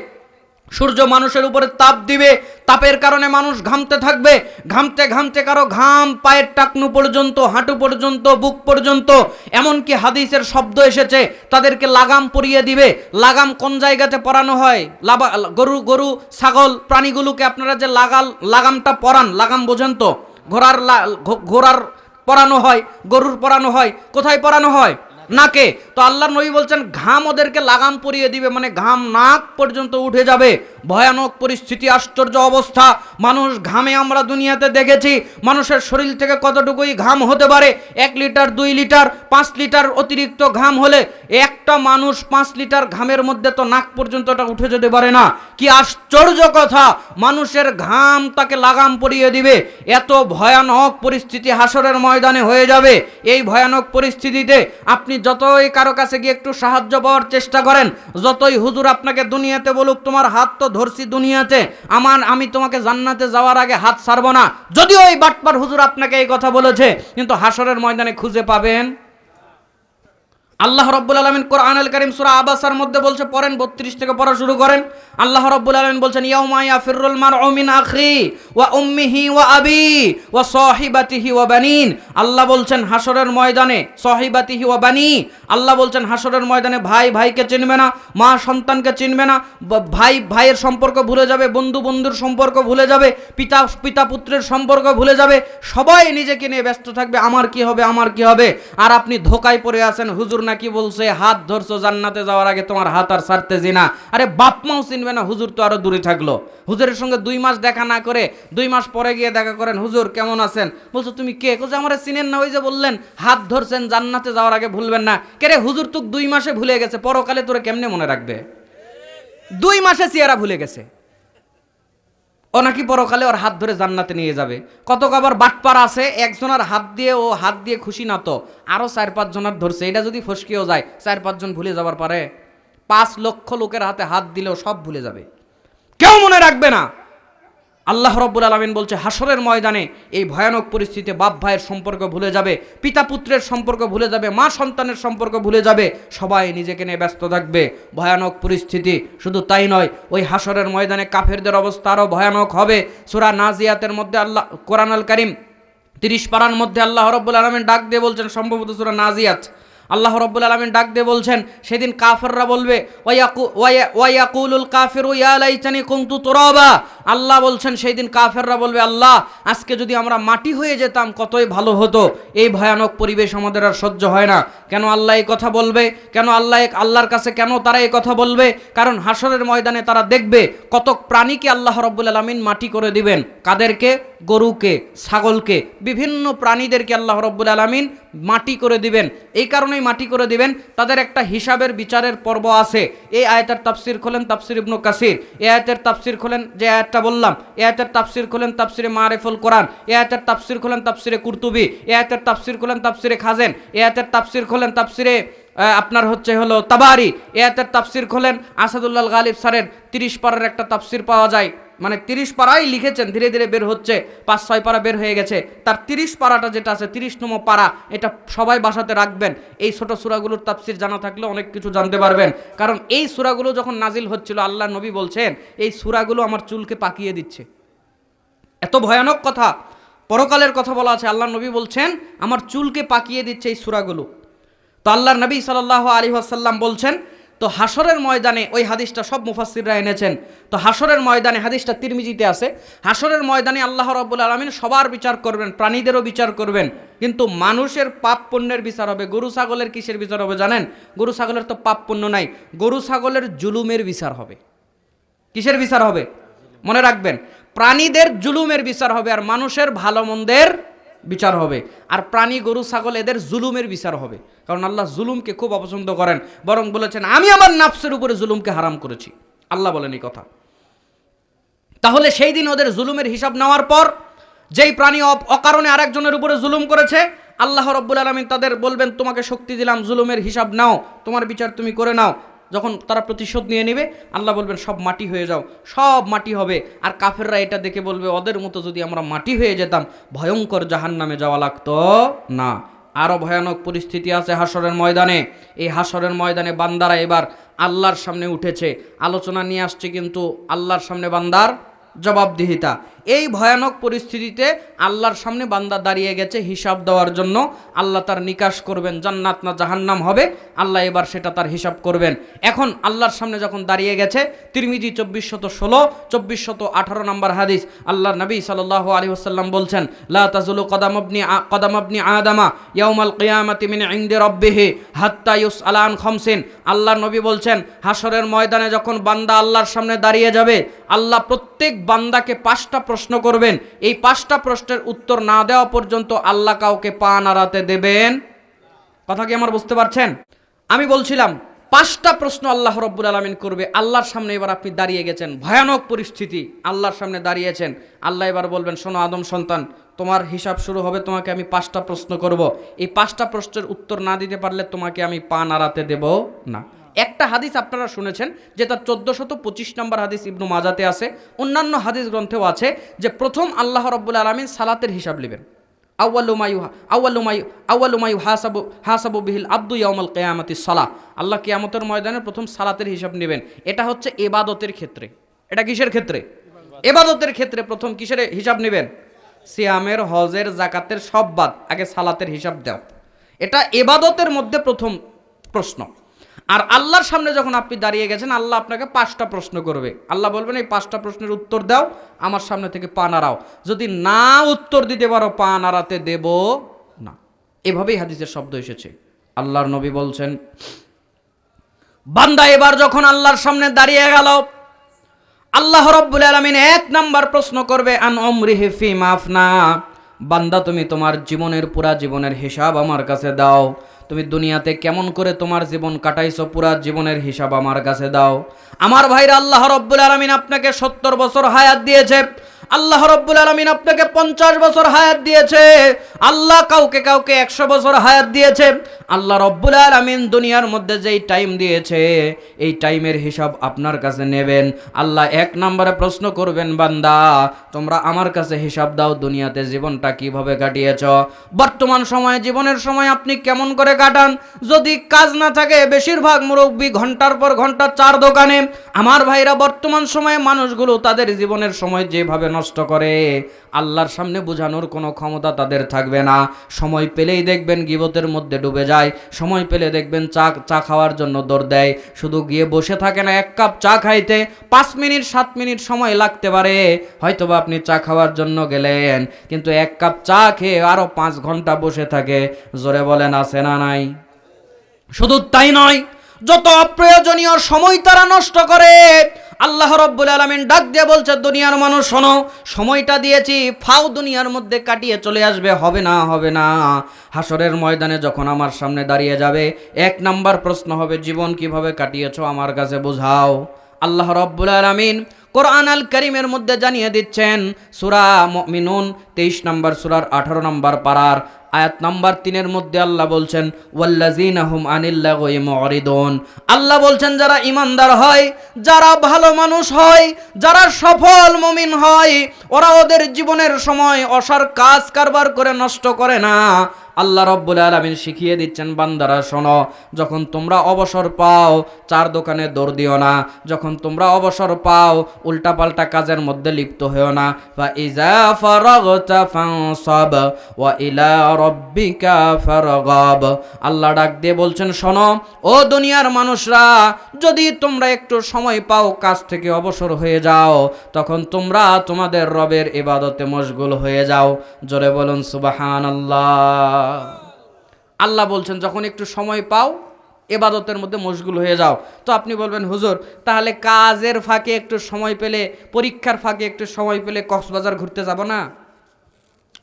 সূর্য মানুষের উপরে তাপ দিবে, তাপের কারণে মানুষ ঘামতে থাকবে, ঘামতে ঘামতে কারো ঘাম পায়ের টাকনু পর্যন্ত, হাঁটু পর্যন্ত, বুক পর্যন্ত, এমনকি হাদিসের শব্দ এসেছে তাদেরকে লাগাম পরিয়ে দিবে। লাগাম কোন জায়গাতে পরানো হয়? গরু ছাগল প্রাণীগুলোকে আপনারা যে লাগামটা পরান, লাগাম বোঝেন তো? ঘোড়ার পরানো হয়, গরুর পরানো হয়, কোথায় পরানো হয়? নাকে। তো আল্লাহর নবী বলছেন ঘাম ওদেরকে লাগাম পরিয়ে দিবে, মানে ঘাম নাক পর্যন্ত উঠে যাবে। ভয়ানক পরিস্থিতি, আশ্চর্য অবস্থা। মানুষ ঘামে আমরা দুনিয়াতে দেখেছি মানুষের শরীর থেকে কতটুকুই ঘাম হতে পারে। 1 লিটার, 2 লিটার, 5 লিটার অতিরিক্ত ঘাম হলে একটা মানুষ 5 লিটার ঘামের মধ্যে তো নাক পর্যন্ত ওটা উঠে যেতে পারে না। কি আশ্চর্য কথা! মানুষের ঘাম তাকে লাগাম পরিয়ে দিবে। এত ভয়ানক পরিস্থিতি হাসরের ময়দানে হয়ে যাবে। এই ভয়ানক পরিস্থিতিতে আপনি যতই কারো কাছে গিয়ে একটু সাহায্য পাওয়ার চেষ্টা করেন, যতই হুজুর আপনাকে দুনিয়াতে বলুক তোমার হাত তো ধরছি দুনিয়াতে, আমি তোমাকে জান্নাতে যাওয়ার আগে হাত ছাড়বো না, যদিও ওই বাটপার হুজুর আপনাকে এই কথা বলেছে, কিন্তু হাসরের ময়দানে খুঁজে পাবেন। আল্লাহ রাব্বুল আলামিন কোরআনুল কারীম সূরা আবাসার মধ্যে বলছে, পড়েন 32 থেকে পড়া শুরু করেন। আল্লাহ রাব্বুল আলামিন বলছেন, ইয়াউমা ইয়াফিরুল মারউ মিন আখি ওয়া উম্মিহি ওয়া আবি ওয়া সাহিবাতিহি ওয়া বানিন। আল্লাহ বলছেন হাসরের ময়দানে সাহিবাতিহি ওয়া বানি, আল্লাহ বলছেন হাসরের ময়দানে ভাই ভাইকে চিনবে না, মা সন্তানকে চিনবে না, ভাই ভাইয়ের সম্পর্ক ভুলে যাবে, বন্ধু বন্ধুর সম্পর্ক ভুলে যাবে, পিতা পুত্রের সম্পর্ক ভুলে যাবে, সবাই নিজেকে নিয়ে ব্যস্ত থাকবে, আমার কি হবে, আমার কি হবে। আর আপনি ধোকায় পড়ে আছেন, হুজুর নাকি বলছে হাত ধরছো জান্নাতে যাওয়ার আগে তোমার হাত আর ছাড়তেছি না। আরে বাপ মাও চিনবে না, হুজুর তো আরো দূরে থাকলো। হুজুরের সঙ্গে 2 মাস দেখা না করে 2 মাস পরে গিয়ে দেখা করেন, হুজুর কেমন আছেন? বলছো তুমি কে? কোজে আমারে চিনেন না, ওই যে বললেন হাত ধরছেন জান্নাতে যাওয়ার আগে ভুলবেন না। কে রে হুজুর তোক 2 মাসে ভুলে গেছে, পরকালে তোরে কেমনে মনে রাখবে? 2 মাসে চেহারা ভুলে গেছে, ও নাকি পরকালে ওর হাত ধরে জান্নাতে নিয়ে যাবে। কত আবার বাটপার আছে, একজনের হাত দিয়ে ও হাত দিয়ে খুশি না তো আরো 4-5 জনের ধরছে, এটা যদি ফসকেও যায় 4-5 জন ভুলে যাবার পারে? 5 লক্ষ লোকের হাতে হাত দিলেও সব ভুলে যাবে, কেউ মনে রাখবে না। আল্লাহ রাব্বুল আলামিন বলছে হাসরের ময়দানে এই ভয়ানক পরিস্থিতিতে বাপ ভাইয়ের সম্পর্ক ভুলে যাবে, পিতা পুত্রের সম্পর্ক ভুলে যাবে, মা সন্তানের সম্পর্ক ভুলে যাবে, সবাই নিজেকে নিয়ে ব্যস্ত থাকবে। ভয়ানক পরিস্থিতি। শুধু তাই নয়, ওই হাসরের ময়দানে কাফেরদের অবস্থা আরও ভয়ানক হবে। সূরা নাজিয়াতের মধ্যে আল্লাহ, কোরআন আল কারীম 30 পারার মধ্যে আল্লাহ রাব্বুল আলামিন ডাক দিয়ে বলছেন, সম্ভবত সূরা নাজিয়াত, আল্লাহ রাব্বুল আলামিন ডাক দিয়ে বলছেন সেদিন কাফেররা বলবে ওয়ায়াকুলুল কাফিরু ইয়া লাইতানি কুনতু তুরাবা। আল্লাহ বলছেন সেই দিন কাফেররা বলবে, আল্লাহ আজকে যদি আমরা মাটি হয়ে যেতাম কতই ভালো হতো। এই ভয়ানক পরিবেশ আমাদের আর সহ্য হয় না। কেন আল্লাহ এই কথা বলবে? কেন আল্লাহর কাছে কেন তারা এই কথা বলবে? কারণ হাসরের ময়দানে তারা দেখবে কত প্রাণীকে আল্লাহ রাব্বুল আলামিন মাটি করে দিবেন। কাদেরকে? গরুকে, ছাগলকে, বিভিন্ন প্রাণীদেরকে আল্লাহ রাব্বুল আলামিন মাটি করে দিবেন। এই কারণেই মাটি করে দিবেন, তাদের একটা হিসাবের বিচারের পর্ব আছে। এই আয়াতের তাফসির খোলেন তাফসির ইবনে কাসির, এই আয়াতের তাফসির খোলেন যে আয়াতটা বললাম, এই আয়াতের তাফসির খোলেন তাফসিরে মারিফুল কোরআন, এই আয়াতের তাফসির খোলেন তাফসিরে কুরতুবি, এই আয়াতের তাফসির খোলেন তাফসিরে খাজেন, এই আয়াতের তাফসির খোলেন তাফসিরে আপনার হলো তাবারি, এই আয়াতের তাফসির খোলেন আসাদুল্লাহ গালিব স্যারের 30 পারার একটা তাফসির পাওয়া যায়। মানে 30 পারাই লিখেছেন, ধীরে ধীরে বের হচ্ছে, 5-6 পারা বের হয়ে গেছে। তার 30 পারাটা যেটা আছে, 30তম পারা, এটা সবাই বাসাতে রাখবেন। এই ছোট সূরাগুলোর তাফসির জানা থাকলে অনেক কিছু জানতে পারবেন। কারণ এই সূরাগুলো যখন নাজিল হচ্ছিল, আল্লাহ নবী বলছেন এই সূরাগুলো আমার চুলকে পাকিয়ে দিচ্ছে। এত ভয়ানক কথা, পরকালের কথা বলা আছে। আল্লাহ নবী বলছেন আমার চুলকে পাকিয়ে দিচ্ছে এই সূরাগুলো। তো আল্লাহর নবী সাল্লাল্লাহু আলাইহি ওয়াসাল্লাম বলছেন, তো হাসরের ময়দানে, ওই হাদিসটা সব মুফাসসিররা এনেছেন। তো হাসরের ময়দানে, হাদিসটা তিরমিজিতে আছে, হাসরের ময়দানে আল্লাহ রাব্বুল আলামিন সবার বিচার করবেন, প্রাণীদেরও বিচার করবেন। কিন্তু মানুষের পাপ পুণ্যের বিচার হবে। গরু ছাগলের কিসের বিচার হবে জানেন? গরু ছাগলের তো পাপ পুণ্য নাই, গরু ছাগলের জুলুমের বিচার হবে। কিসের বিচার হবে? মনে রাখবেন, প্রাণীদের জুলুমের বিচার হবে, আর মানুষের ভালো মন্দের বিচার হবে। আর প্রাণী গরু ছাগল এদের জুলুমের বিচার হবে, কারণ আল্লাহ জুলুমকে খুব অপছন্দ করেন। বরং বলেছেন আমি আমার নাফসের উপরে জুলুমকে হারাম করেছি, আল্লাহ বলেন এই কথা। তাহলে সেই দিন ওদের জুলুমের হিসাব নেওয়ার পর, যেই প্রাণী অকারণে আরেকজনের উপরে জুলুম করেছে, আল্লাহ রাব্বুল আলামিন তাদের বলবেন তোমাকে শক্তি দিলাম, জুলুমের হিসাব নাও, তোমার বিচার তুমি করে নাও। যখন তারা প্রতিশোধ নিয়ে নেবে, আল্লাহ বলবেন সব মাটি হয়ে যাও, সব মাটি হবে। আর কাফেররা এটা দেখে বলবে ওদের মতো যদি আমরা মাটি হয়ে যেতাম ভয়ঙ্কর জাহান্নামে যাওয়া লাগতো না। আরও ভয়ানক পরিস্থিতি আছে হাসরের ময়দানে। এই হাসরের ময়দানে বান্দারা এবার আল্লাহর সামনে উঠেছে, আলোচনা নিয়ে আসছে, কিন্তু আল্লাহর সামনে বান্দার জবাবদিহিতা। এই ভয়ানক পরিস্থিতিতে আল্লাহর সামনে বান্দা দাঁড়িয়ে গেছে হিসাব দেওয়ার জন্য। আল্লাহ তার নিকাশ করবেন, জান্নাত না জাহান্নাম হবে, আল্লাহ এবার সেটা তার হিসাব করবেন। এখন আল্লাহর সামনে যখন দাঁড়িয়ে গেছে, তিরমিজি 2416, 2418 নম্বর হাদিস, আল্লাহর নবী সাল্লাল্লাহু আলাইহি ওয়াসাল্লাম বলছেন লা তাজুলু কদাম ইবনি আদামা ইয়াউমাল কিয়ামাতি মিন ইনদি রাব্বিহি হাত্তা ইউসআলা আন খামসিন। আল্লাহর নবী বলছেন হাসরের ময়দানে যখন বান্দা আল্লাহর সামনে দাঁড়িয়ে যাবে, আল্লাহ প্রত্যেক বান্দাকে 5টা প্রশ্ন করবেন। এই 5টা প্রশ্নের উত্তর না দেওয়া পর্যন্ত আল্লাহ কাউকে পা নাড়াতে দেবেন। কথা কি আমার বুঝতে পারছেন? আমি বলছিলাম 5টা প্রশ্ন আল্লাহ রাব্বুল আলামিন করবে আল্লাহর সামনে। এবার আপনি দাঁড়িয়ে গেছেন, ভয়ানক পরিস্থিতি, আল্লাহর সামনে দাঁড়িয়েছেন। আল্লাহ এবার বলবেন শোনো আদম সন্তান, তোমার হিসাব শুরু হবে, তোমাকে আমি 5টা প্রশ্ন করব। এই 5টা প্রশ্নের উত্তর না দিতে পারলে তোমাকে আমি পা নাড়াতে দেব না। একটা হাদিস আপনারা শুনেছেন, যেটা 1425 নম্বর হাদিস ইবনু মাজাতে আছে, অন্যান্য হাদিস গ্রন্থেও আছে, যে প্রথম আল্লাহ রাব্বুল আলামিন সালাতের হিসাব নেবেন। আউয়ালু মা ইউহাসাবু বিহিল আবদু ইয়াউমাল কিয়ামাতি সালাহ। আল্লাহ কিয়ামতের ময়দানে প্রথম সালাতের হিসাব নেবেন। এটা হচ্ছে ইবাদতের ক্ষেত্রে। এটা কিসের ক্ষেত্রে? ইবাদতের ক্ষেত্রে প্রথম কিসের হিসাব নেবেন? সিয়ামের, হজের, যাকাতের সব বাদ, আগে সালাতের হিসাব দাও। এটা ইবাদতের মধ্যে প্রথম প্রশ্ন। আর আল্লাহর সামনে যখন আপনি দাঁড়িয়ে গেছেন, আল্লাহ আপনাকে 5টা প্রশ্ন করবে। আল্লাহ বলবেন এই 5টা প্রশ্নের উত্তর দাও, আমার সামনে থেকে পা নাড়াও। যদি না উত্তর দিতে পারো পা নাড়াতে দেব না। এভাবেই হাদিসের শব্দ এসেছে। আল্লাহর নবী বলছেন, বান্দা এবার যখন আল্লাহর সামনে দাঁড়িয়ে গেল, আল্লাহ রাব্বুল আলামিন এক নাম্বার প্রশ্ন করবে, আন উমরিহি ফিমা আফনা। বান্দা তুমি তোমার জীবনের পুরা জীবনের হিসাব আমার কাছে দাও। তুমি দুনিয়াতে কেমন করে তোমার জীবন কাটাইছো, পুরা জীবনের হিসাব আমার কাছে দাও। আমার ভাইরা, আল্লাহ রাব্বুল আলামিন আপনাকে 70 বছর হায়াত দিয়েছে, আল্লাহ রাব্বুল আলামিন আপনাকে 50 বছর হায়াত দিয়েছে, আল্লাহ কাউকে কাউকে 100 বছর হায়াত দিয়েছে। আল্লাহ রাব্বুল আলামিন দুনিয়ার মধ্যে যেই টাইম দিয়েছে, এই টাইমের হিসাব আপনার কাছে নেবেন। আল্লাহ এক নম্বরে প্রশ্ন করবেন, বান্দা তোমরা আমার কাছে হিসাব দাও, দুনিয়াতে জীবনটা কিভাবে কাটিয়েছ। বর্তমান সময়ে জীবনের সময় আপনি কেমন করে কাটান। যদি কাজ না থাকে, বেশিরভাগ মুরব্বী ঘন্টার পর ঘন্টা চার দোকানে। আমার ভাইরা, বর্তমান সময়ে মানুষগুলো তাদের জীবনের সময় যেভাবে নষ্ট করে, আল্লাহর সামনে বোঝানোর কোনো ক্ষমতা তাদের থাকবে না। সময় পেলেই দেখবেন গিবতের মধ্যে ডুবে যায়, সময় পেলে দেখবেন চা খাওয়ার জন্য দৌড় দেয়। শুধু গিয়ে বসে থাকে না, এক কাপ চা খাইতে 5 মিনিট 7 মিনিট সময় লাগতে পারে। হয়তোবা আপনি চা খাওয়ার জন্য গেলেন, কিন্তু এক কাপ চা খেয়ে আরো 5 ঘন্টা বসে থাকে। জোরে বলেন, আছে না নাই? শুধু তাই নয়, যত অপ্রয়োজনীয় সময় তারা নষ্ট করে। আল্লাহ রাব্বুল আলামিন ডাক দিয়ে বলছে, দুনিয়ার মানুষ শোনো, সময়টা দিয়েছি, ফাও দুনিয়ার মধ্যে কাটিয়ে চলে আসবে, হবে না, হবে না। হাসরের ময়দানে যখন আমার সামনে দাঁড়িয়ে যাবে, এক নাম্বার প্রশ্ন হবে, জীবন কিভাবে কাটিয়েছো আমার কাছে বোঝাও। আল্লাহ রাব্বুল আলামিন কোরআন আল কারীমের মধ্যে জানিয়ে দিচ্ছেন, সূরা মুমিনুন 23 নম্বর সূরার 18 নম্বর পারার আয়াত নাম্বার 3 মধ্যে আল্লাহ বলছেন, ওয়াল্লাযীনা হুম আনিল লাগয়ি মুরিদুন। আল্লাহ বলছেন, যারা ইমানদার হয়, যারা ভালো মানুষ হয়, যারা সফল মুমিন হয়, ওরা ওদের জীবনের সময় অসার কাজ কারবার করে নষ্ট করে না। আল্লাহ রাব্বুল আলামিন শিখিয়ে দিচ্ছেন, বান্দারা শোনো, যখন তোমরা অবসর পাও, চার দোকানে দৌড় দিও না। যখন তোমরা অবসর পাও, উল্টাপাল্টা কাজের মধ্যে লিপ্ত হও না। ফা ইযা ফারাগতা ফানসাব ওয়া ইলা রাব্বিকা ফারগাব। আল্লাহ ডাক দিয়ে বলছেন, শোনো ও দুনিয়ার মানুষরা, যদি তোমরা একটু সময় পাও, কাজ থেকে অবসর হয়ে যাও, তখন তোমরা তোমাদের রবের ইবাদতে মশগুল হয়ে যাও। জোরে বলুন সুবহানাল্লাহ। আল্লাহ বলছেন, যখন একটু সময় পাও, ইবাদতের মধ্যে মশগুল হয়ে যাও। তো আপনি বলবেন, হুজুর তাহলে কাজের ফাঁকে একটু সময় পেলে, পরীক্ষার ফাঁকে একটু সময় পেলে কক্সবাজার ঘুরতে যাব না?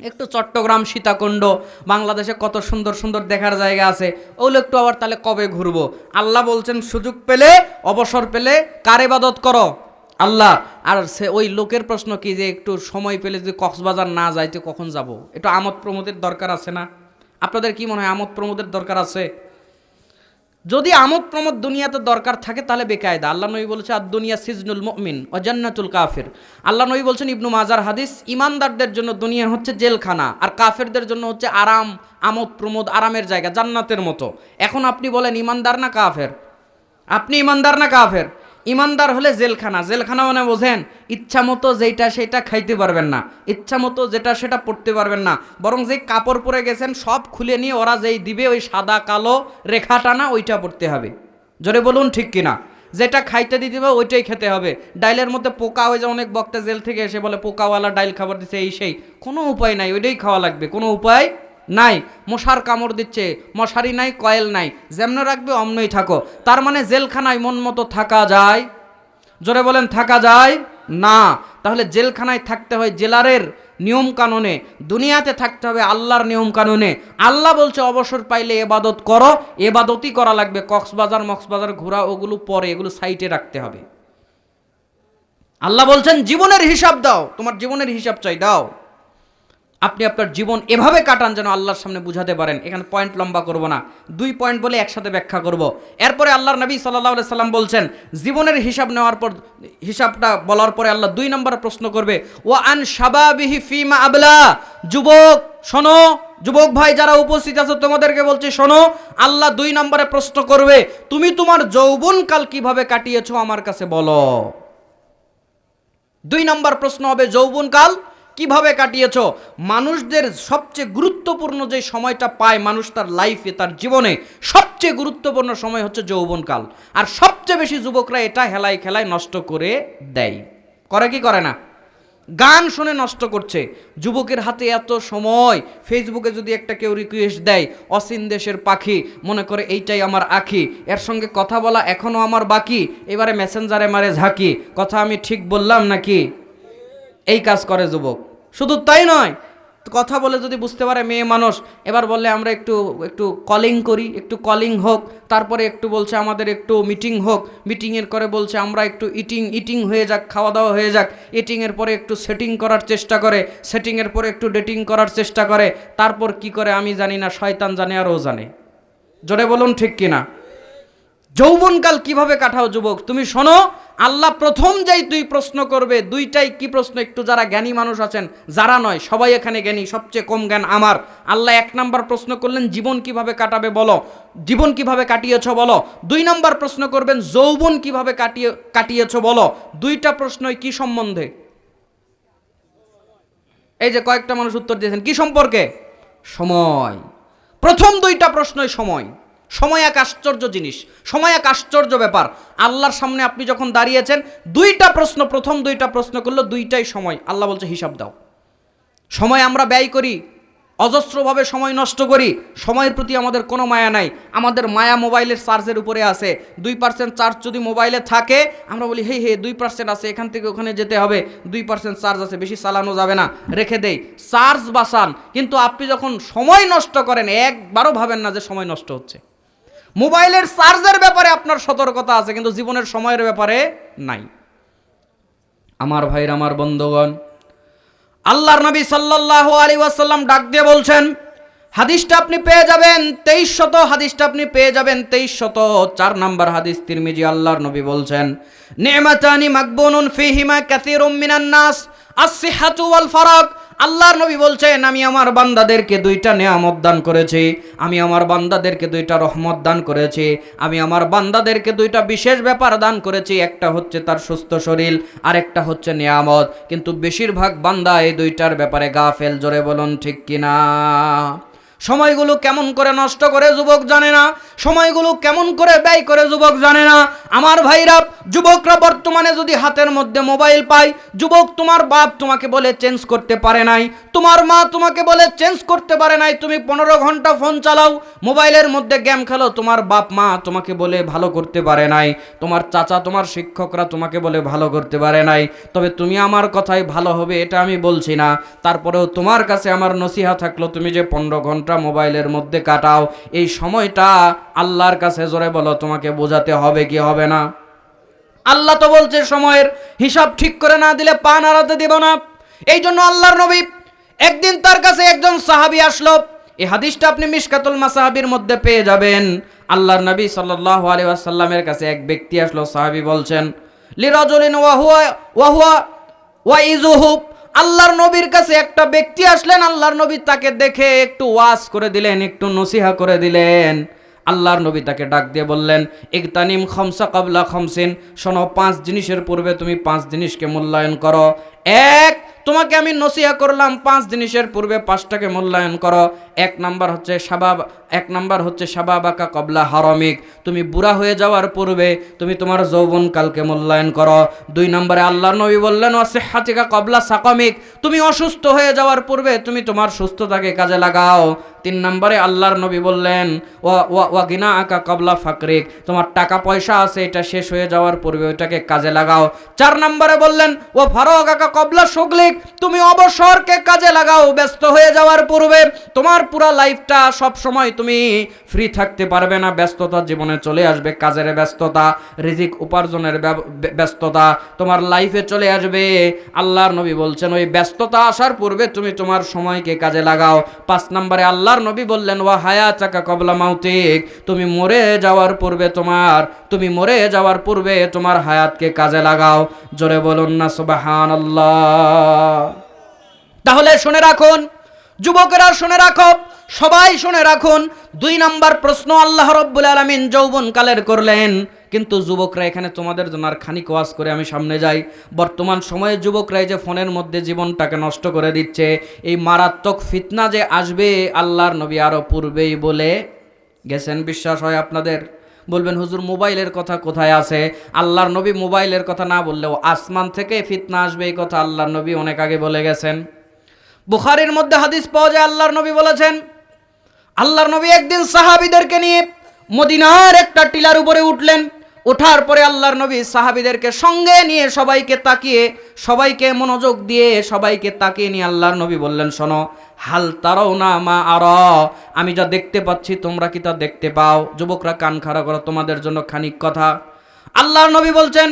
একটু চট্টগ্রাম, সীতাকুণ্ড, বাংলাদেশে কত সুন্দর সুন্দর দেখার জায়গা আছে, ওগুলো একটু আবার তাহলে কবে ঘুরবো? আল্লাহ বলছেন, সুযোগ পেলে, অবসর পেলে কার ইবাদত করো? আল্লাহ। আর সে ওই লোকের প্রশ্ন কি, যে একটু সময় পেলে যদি কক্সবাজার না যাইতে কখন যাব? একটু আমোদ প্রমোদের দরকার আছে না? আপনাদের কি মনে হয় আমোদ প্রমোদের দরকার আছে? যদি আমোদ প্রমোদ দুনিয়াতে দরকার থাকে, তাহলে বেকায়দা। আল্লাহ নবী বলেছে, আর দুনিয়া সিজনুল মুমিন ওয়া জান্নাতুল কাফির। আল্লাহ নবী বলছেন, ইবনু মাজার হাদিস, ইমানদারদের জন্য দুনিয়া হচ্ছে জেলখানা, আর কাফেরদের জন্য হচ্ছে আরাম, আমোদ প্রমোদ, আরামের জায়গা, জান্নাতের মতো। এখন আপনি বলেন, ইমানদার না কাফের? আপনি ইমানদার না কাফের? ইমানদার হলে জেলখানা। জেলখানা মানে বোঝেন, ইচ্ছা মতো যেটা সেটা খাইতে পারবেন না, ইচ্ছা মতো যেটা সেটা পড়তে পারবেন না, বরং যে কাপড় পরে গেছেন সব খুলে নিয়ে ওরা যেই দিবে, ওই সাদা কালো রেখা টানা, ওইটা পড়তে হবে। জোরে বলুন ঠিক কিনা? যেটা খাইতে দিতে হবে ওইটাই খেতে হবে। ডাইলের মধ্যে পোকা হয়ে যায়, অনেক বক্তা জেল থেকে এসে বলে পোকাওয়ালা ডাইল খাবার দিচ্ছে, এই সেই। কোনো উপায় নাই, ওইটাই খাওয়া লাগবে, কোনো উপায় নাই। মশার কামড় দিচ্ছে, মশারি নাই, কয়েল নাই, যেমন রাখবে অমনই থাকো। তার মানে জেলখানায় মন মতো থাকা যায়? জোরে বলেন, থাকা যায় না। তাহলে জেলখানায় থাকতে হয় জেলারের নিয়ম কানুনে, দুনিয়াতে থাকতে হবে আল্লাহর নিয়ম কানুনে। আল্লাহ বলছে, অবসর পাইলে এবাদত করো, এবাদতই করা লাগবে। মক্সবাজার ঘোরা ওগুলো পরে, এগুলো সাইটে রাখতে হবে। আল্লাহ বলছেন, জীবনের হিসাব দাও, তোমার জীবনের হিসাব চাই, দাও। আপনি আপনার জীবন এভাবে কাটান যেন আল্লাহর সামনে বুঝাতে পারেন। এখানে পয়েন্ট লম্বা করব না, 2 পয়েন্ট বলে একসাথে ব্যাখ্যা করব। এরপরে আল্লাহর নবী সাল্লাল্লাহু আলাইহি সাল্লাম বলছেন, জীবনের হিসাব নেওয়ার পর, হিসাবটা বলার পরে আল্লাহ 2 নম্বর প্রশ্ন করবে, ওয়া আন শাবাবিহি ফিমা আবলা। যুবক শোনো, যুবক ভাই যারা উপস্থিত আছো, তোমাদেরকে বলছি শোনো, আল্লাহ 2 নম্বরে প্রশ্ন করবে, তুমি তোমার যৌবনকাল কিভাবে কাটিয়েছো আমার কাছে বলো। 2 নম্বর প্রশ্ন হবে, যৌবনকাল কিভাবে কাটিয়েছ? মানুষদের সবচেয়ে গুরুত্বপূর্ণ যে সময়টা পায় মানুষ তার লাইফে, তার জীবনে সবচেয়ে গুরুত্বপূর্ণ সময় হচ্ছে যৌবনকাল। আর সবচেয়ে বেশি যুবকরা এটা হেলায় খেলায় নষ্ট করে দেয়। করে কি করে না? গান শুনে নষ্ট করছে। যুবকের হাতে এত সময়, ফেসবুকে যদি একটা কেউ রিকোয়েস্ট দেয়, অসীন দেশের পাখি, মনে করে এইটাই আমার আখি, এর সঙ্গে কথা বলা এখনও আমার বাকি, এবারে মেসেঞ্জারে মারে ঝাঁকি, কথা আমি ঠিক বললাম নাকি, এই কাজ করে যুবক। শুধু তাই নয়, কথা বলে যদি বুঝতে পারে মেয়ে মানুষ, এবার বললে আমরা একটু কলিং করি, একটু কলিং হোক, তারপরে একটু বলছে আমাদের একটু মিটিং হোক, মিটিংয়ের করে বলছে আমরা একটু ইটিং হয়ে যাক, খাওয়া দাওয়া হয়ে যাক, ইটিংয়ের পরে একটু সেটিং করার চেষ্টা করে, সেটিংয়ের পরে একটু ডেটিং করার চেষ্টা করে, তারপর কি করে আমি জানি না, শয়তান জানে আর ও জানে। জোরে বলুন ঠিক কিনা? যৌবনকাল কিভাবে কাটাও যুবক, তুমি শোনো, আল্লাহ প্রথম যেই দুই প্রশ্ন করবে, দুইটাই কি প্রশ্ন, একটু যারা জ্ঞানী মানুষ আছেন, যারা নয় সবাই এখানে জ্ঞানী, সবচেয়ে কম জ্ঞান আমার। আল্লাহ 1 নম্বর প্রশ্ন করলেন জীবন কিভাবে কাটাবে বলো, জীবন কিভাবে কাটিয়েছ বলো। 2 নম্বর প্রশ্ন করবেন যৌবন কিভাবে কাটিয়েছ বলো। দুইটা প্রশ্নই কি সম্বন্ধে? এই যে কয়েকটা মানুষ উত্তর দিয়েছেন, কি সম্পর্কে? সময়। প্রথম দুইটা প্রশ্নই সময়। সময় এক আশ্চর্য জিনিস, সময় এক আশ্চর্য ব্যাপার। আল্লাহর সামনে আপনি যখন দাঁড়িয়েছেন, দুইটা প্রশ্ন, প্রথম দুইটা প্রশ্ন করলো, দুইটাই সময়। আল্লাহ বলছে হিসাব দাও। সময় আমরা ব্যয় করি, অজস্রভাবে সময় নষ্ট করি, সময়ের প্রতি আমাদের কোনো মায়া নাই। আমাদের মায়া মোবাইলের চার্জের উপরে আছে। 2% চার্জ যদি মোবাইলে থাকে, আমরা বলি হে 2% আছে, এখান থেকে ওখানে যেতে হবে, 2% চার্জ আছে, বেশি চালানো যাবে না, রেখে দেই, চার্জ বাঁচান। কিন্তু আপনি যখন সময় নষ্ট করেন, একবারও ভাবেন না যে সময় নষ্ট হচ্ছে। মোবাইলের চার্জের ব্যাপারে আপনার সতর্কতা আছে, কিন্তু জীবনের সময়ের ব্যাপারে নাই। আমার ভাইরা, আমার বন্ধুগণ, আল্লাহর নবী সাল্লাল্লাহু আলাইহি ওয়াসাল্লাম ডাক দিয়ে বলছেন, হাদিসটা আপনি পেয়ে যাবেন 2300, হাদিসটা আপনি পেয়ে যাবেন 2304 নম্বর হাদিস, তিরমিজি। আল্লাহর নবী বলছেন, নি'মাতানি মাকবুনুন ফীহিমা কাসীরুম মিনান নাস, আস-সিহহাতু ওয়াল ফারাগ। আল্লাহর নবী বলছেন, আমি আমার বান্দাদেরকে 2টা নেয়ামত দান করেছি, আমি আমার বান্দাদেরকে 2টা রহমত দান করেছি, আমি আমার বান্দাদেরকে 2টা বিশেষ ব্যাপার দান করেছি। একটা হচ্ছে তার সুস্থ শরীর, আর একটা হচ্ছে নেয়ামত। কিন্তু বেশিরভাগ বান্দা এই 2টার ব্যাপারে গাফেল। জোরে বলুন ঠিক কিনা? সময়গুলো কেমন করে নষ্ট করে যুবক জানে না, সময়গুলো কেমন করে ব্যয় করে যুবক জানে না। আমার ভাইরা, যুবকরা বর্তমানে যদি হাতের মধ্যে মোবাইল পায়, যুবক, তোমার বাপ তোমাকে বলে চেঞ্জ করতে পারে নাই, তোমার মা তোমাকে বলে চেঞ্জ করতে পারে নাই, তুমি 15 ঘন্টা ফোন চালাও, মোবাইলের মধ্যে গেম খেলো, তোমার বাপ মা তোমাকে বলে ভালো করতে পারে নাই, তোমার চাচা, তোমার শিক্ষকরা তোমাকে বলে ভালো করতে পারে নাই। তবে তুমি আমার কথাই ভালো হবে এটা আমি বলছি না, তারপরেও তোমার কাছে আমার নসিহা থাকলো, তুমি যে 15 ঘন্টা মোবাইলের মধ্যে কাটাও, এই সময়টা আল্লাহর কাছে, জোরে বলো, তোমাকে বোঝাতে হবে কি হবে না? আল্লাহ তো বলছে সময়ের হিসাব ঠিক করে না দিলে পা নাড়াতে দিব না। এই জন্য আল্লাহর নবী, একদিন তার কাছে একজন সাহাবী আসলো। এই হাদিসটা আপনি মিশকাতুল মাসাহাবির মধ্যে পেয়ে যাবেন। আল্লাহর নবী সাল্লাল্লাহু আলাইহি ওয়াসাল্লামের কাছে এক ব্যক্তি আসলো। সাহাবী বলছেন, লিরাজুলিন ওয়া হুয়া ওয়াইজুহু। আল্লাহর নবীর কাছে একটা ব্যক্তি আসলেন, আল্লাহর নবী তাকে দেখে একটু ওয়াজ করে দিলেন, একটু নসিহা করে দিলেন। আল্লাহর নবী তাকে ডাক দিয়ে বললেন, ইগতানিম খামসা কাবলা খামসিন, শোনো, 5 জিনিসের পূর্বে তুমি 5 জিনিসকে মূল্যায়ন করো। এক, তোমাকে আমি নসিহা করলাম 5 জিনিসের পূর্বে 5টাকে মূল্যায়ন করো। 1 নাম্বার হচ্ছে শাবাবাকা কবলা হারামিক, তুমি বুড়া হয়ে যাওয়ার পূর্বে তুমি তোমার যৌবনকালকে মূল্যায়ন করো। 2 নম্বরে আল্লাহর নবী বললেন, ওয়াসিহাতিকা কবলা সাকামিক, তুমি অসুস্থ হয়ে যাওয়ার পূর্বে তুমি তোমার সুস্থতাকে কাজে লাগাও। 3 নম্বরে আল্লাহর নবী বললেন, ওয়া গিনাআকা কবলা ফাকরিক, তোমার টাকা পয়সা আছে, এটা শেষ হয়ে যাওয়ার পূর্বে ওইটাকে কাজে লাগাও। 4 নম্বরে বললেন, ওয়া ফারাগাকা কবলা শুগলিক, তুমি অবসরকে কাজে লাগাও, ব্যস্ত হয়ে যাওয়ার পূর্বে। তোমার পুরো লাইফটা সব সময় তুমি ফ্রি থাকতে পারবে না, ব্যস্ততা জীবনে চলে আসবে, কাজের ব্যস্ততা, রিজিক উপার্জনের ব্যস্ততা তোমার লাইফে চলে আসবে। আল্লাহর নবী বলছেন, ওই ব্যস্ততা আসার পূর্বে তুমি তোমার সময়কে কাজে লাগাও। 5 নম্বরে আল্লাহর নবী বললেন, ওয়া হায়াতাকা কবলা মাউতিক, তুমি মরে যাওয়ার পূর্বে তোমার হায়াতকে কাজে লাগাও। জোরে বলুন না সুবহানাল্লাহ। তাহলে শুনে রাখুন যুবকেরা, শুনে রাখো, সবাই শুনে রাখুন, 2 নম্বর প্রশ্ন আল্লাহ রাব্বুল আলামিন যৌবনকালের করলেন। কিন্তু যুবকরা, এখানে তোমাদের জন্য আর খানিক ওয়াজ করে আমি সামনে যাই। বর্তমান সময়ে যুবকরা যে ফোনের মধ্যে জীবনটাকে নষ্ট করে দিচ্ছে, এই মারাত্মক ফিতনা যে আসবে আল্লাহর নবী আরো পূর্বেই বলে গেছেন। বিশ্বাস হয় আপনাদের? বলবেন হুজুর মোবাইলের কথা কোথায় আছে? আল্লাহর নবী মোবাইলের কথা না বললেও আসমান থেকে ফিতনা আসবে এই কথা আল্লাহর নবী অনেক আগে বলে গেছেন। বুখারীর মধ্যে হাদিস পাওয়া যায়, আল্লাহর নবী বলেছেন, আল্লাহর নবী একদিন সাহাবীদেরকে নিয়ে মদিনার একটা টিলার উপরে উঠলেন। ওঠার পরে আল্লাহর নবী সাহাবীদেরকে সঙ্গে নিয়ে সবাইকে মনোযোগ দিয়ে সবাইকে তাকিয়ে নিয়ে আল্লাহর নবী বললেন, শোনো, হাল তারাউনা মা আরা, আমি যা দেখতে পাচ্ছি তোমরা কি তা দেখতে পাও? যুবকরা কান খাড়া করো, তোমাদের জন্য খানিক কথা। আল্লাহর নবী বলছেন,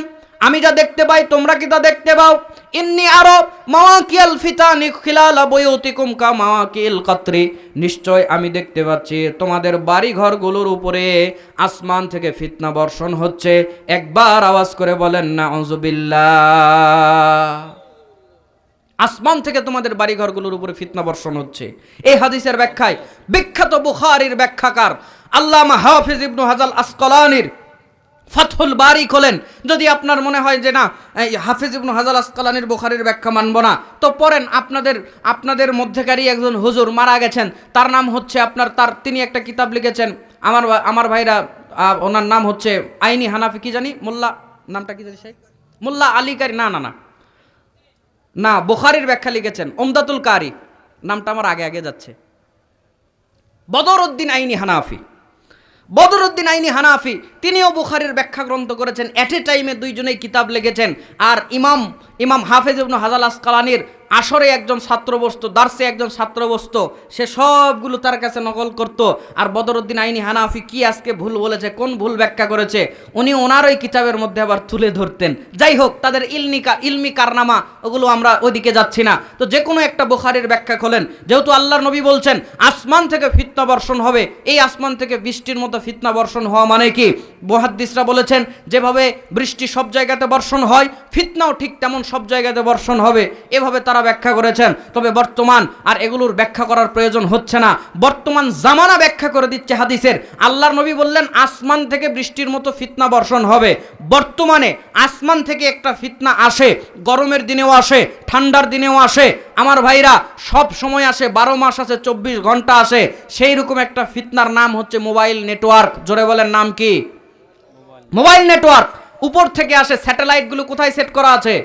আমি যা দেখতে পাই তোমরা কি তা দেখতে পাও? ইন্নী আরা মাওয়াকিল ফিতানি খিলালা বুয়ুতিকুম কা মাওয়াকিল কাতরি, নিশ্চয় আমি দেখতে পাচ্ছি তোমাদের বাড়ি ঘরগুলোর উপরে আসমান থেকে ফিতনা বর্ষণ হচ্ছে। একবার আওয়াজ করে বলেন নাউযুবিল্লাহ। আসমান থেকে তোমাদের বাড়ি ঘরগুলোর উপরে ফিতনা বর্ষণ হচ্ছে। এই হাদিসের ব্যাখ্যায় বিখ্যাত বুখারীর ব্যাখ্যাকার আল্লামা হাফিজ ইবনে হাজার আসকালানির ফাতহুল বারি খোলেন। যদি আপনার মনে হয় যে না, হাফিজ ইবনে হাজার আসকালানির বুখারীর ব্যাখ্যা মানব না, তো পড়েন। আপনাদের মধ্যেকারী একজন হুজুর মারা গেছেন, তার নাম হচ্ছে তিনি একটা কিতাব লিখেছেন। আমার ভাইরা, ওনার নাম হচ্ছে আইনি হানাফি, কি জানি মোল্লা, নামটা কি জানি, শেখ মোল্লা আলী কারি, না বুখারীর ব্যাখ্যা লিখেছেন উমদাতুল কারি, নামটা আমার আগে যাচ্ছে। বদরউদ্দিন আইনি হানাফি তিনিও বুখারীর ব্যাখ্যা গ্রন্থ করেছেন। এট এ টাইমে দুইজনেই কিতাব লিখেছেন। আর ইমাম হাফেজ ইবনে হাজার আসকালানির আসরে একজন ছাত্র বসতো, দার্সে একজন ছাত্র বসতো, সে সবগুলো তার কাছে নকল করত। আর বদরউদ্দিন আইনি হানাফি কি আজকে ভুল বলেছে, কোন ভুল ব্যাখ্যা করেছে, উনি ওনার ওই কিতাবের মধ্যে আবার তুলে ধরতেন। যাই হোক, তাদের ইলমি কারনামা, ওগুলো আমরা ওইদিকে যাচ্ছি না। তো যে কোনো একটা বুখারীর ব্যাখ্যা খোলেন, যেহেতু আল্লাহর নবী বলছেন আসমান থেকে ফিতনা বর্ষণ হবে, এই আসমান থেকে বৃষ্টির মতো ফিতনা বর্ষণ হওয়া মানে কি? মুহাদ্দিসরা বলেছেন, যেভাবে বৃষ্টি সব জায়গাতে বর্ষণ হয়, ফিতনাও ঠিক তেমন সব জায়গাতে বর্ষণ হবে, এভাবে তারা ব্যাখ্যা করেছেন। তবে বর্তমান আর এগুলোর ব্যাখ্যা করার প্রয়োজন হচ্ছে না, বর্তমান জামানা ব্যাখ্যা করে দিচ্ছে হাদিসের। আল্লাহর নবী বললেন আসমান থেকে বৃষ্টির মতো ফিতনা বর্ষণ হবে। বর্তমানে আসমান থেকে একটা ফিতনা আসে, গরমের দিনেও আসে, ঠান্ডার দিনেও আসে, আমার ভাইরা, সব সময় আসে, 12 মাস আসে, 24 ঘন্টা আসে। সেই রকম একটা ফিতনার নাম হচ্ছে মোবাইল নেটওয়ার্ক। জোরে বলেন, নাম কি? Mobile network. উপর থেকে আসে, স্যাটেলাইটগুলো কোথায় সেট করা আছে?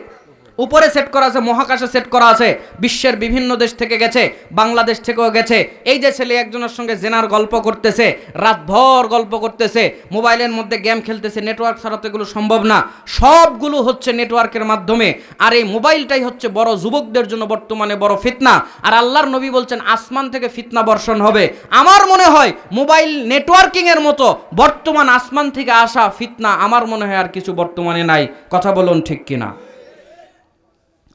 উপরে সেট করা আছে, মহাকাশে সেট করা আছে। বিশ্বের বিভিন্ন দেশ থেকে গেছে, বাংলাদেশ থেকেও গেছে। এই যে ছেলে একজনের সঙ্গে জেনার গল্প করতেছে, রাতভর গল্প করতেছে, মোবাইলের মধ্যে গেম খেলতেছে, নেটওয়ার্ক ছাড়া তো এগুলো সম্ভব না। সবগুলো হচ্ছে নেটওয়ার্কের মাধ্যমে। আর এই মোবাইলটাই হচ্ছে বড় যুবকদের জন্য বর্তমানে বড় ফিতনা। আর আল্লাহর নবী বলছেন আসমান থেকে ফিতনা বর্ষণ হবে। আমার মনে হয় মোবাইল নেটওয়ার্কিংয়ের মতো বর্তমান আসমান থেকে আসা ফিতনা আমার মনে হয় আর কিছু বর্তমানে নাই। কথা বলুন ঠিক কিনা?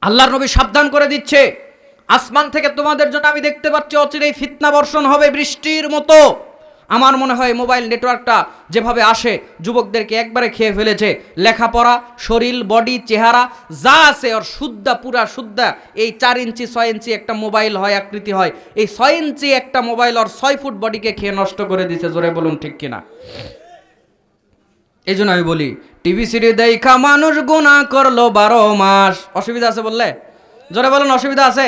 আল্লাহর নবী সাবধান করে দিচ্ছে, আসমান থেকে তোমাদের জন্য আমি দেখতে পাচ্ছি অচিরেই ফিতনা বর্ষণ হবে বৃষ্টির মতো। আমার মনে হয় মোবাইল নেটওয়ার্কটা যেভাবে আসে, যুবকদেরকে একবারে খেয়ে ফেলেছে। লেখাপড়া, শরীর, বডি, চেহারা যা আছে ওর পুরা শুদ্ধা। এই 4 ইঞ্চি 6 ইঞ্চি একটা মোবাইল হয়, আকৃতি হয়, এই 6 ইঞ্চি একটা মোবাইল ওর 6 ফুট বডিকে খেয়ে নষ্ট করে দিছে। জোরে বলুন ঠিক কিনা? এই জন্য আমি বলি, টিভি সিরিজ দেখা মানুষ গুনাহ করলো 12 মাস। অসুবিধা আছে বললে? জোরে বলুন, অসুবিধা আছে?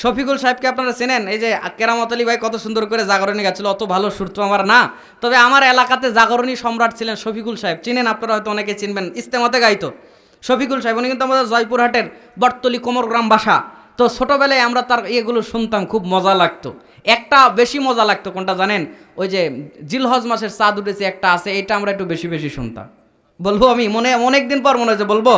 শফিকুল সাহেবকে আপনারা চেনেন? এই যে কেরামত আলী ভাই কত সুন্দর করে জাগরণী গাচ্ছিল, অত ভালো সুর তো আমার না, তবে আমার এলাকাতে জাগরণী সম্রাট ছিলেন শফিকুল সাহেব। চিনেন আপনারা, হয়তো অনেকে চিনবেন, ইস্তেমাতে গাইতো শফিকুল সাহেব। উনি কিন্তু আমাদের জয়পুরহাটের বটতলি কোমরগ্রাম বাসা। তো ছোটোবেলায় আমরা তার এগুলো শুনতাম, খুব মজা লাগতো। একটা বেশি মজা লাগতো, কোনটা জানেন? ওই যে জিলহজ মাসের চাঁদ উঠেছে একটা আছে, এটা আমরা একটু বেশি শুনতাম। বলবো আমি, অনেকদিন পর মনে হয়েছে বলবো।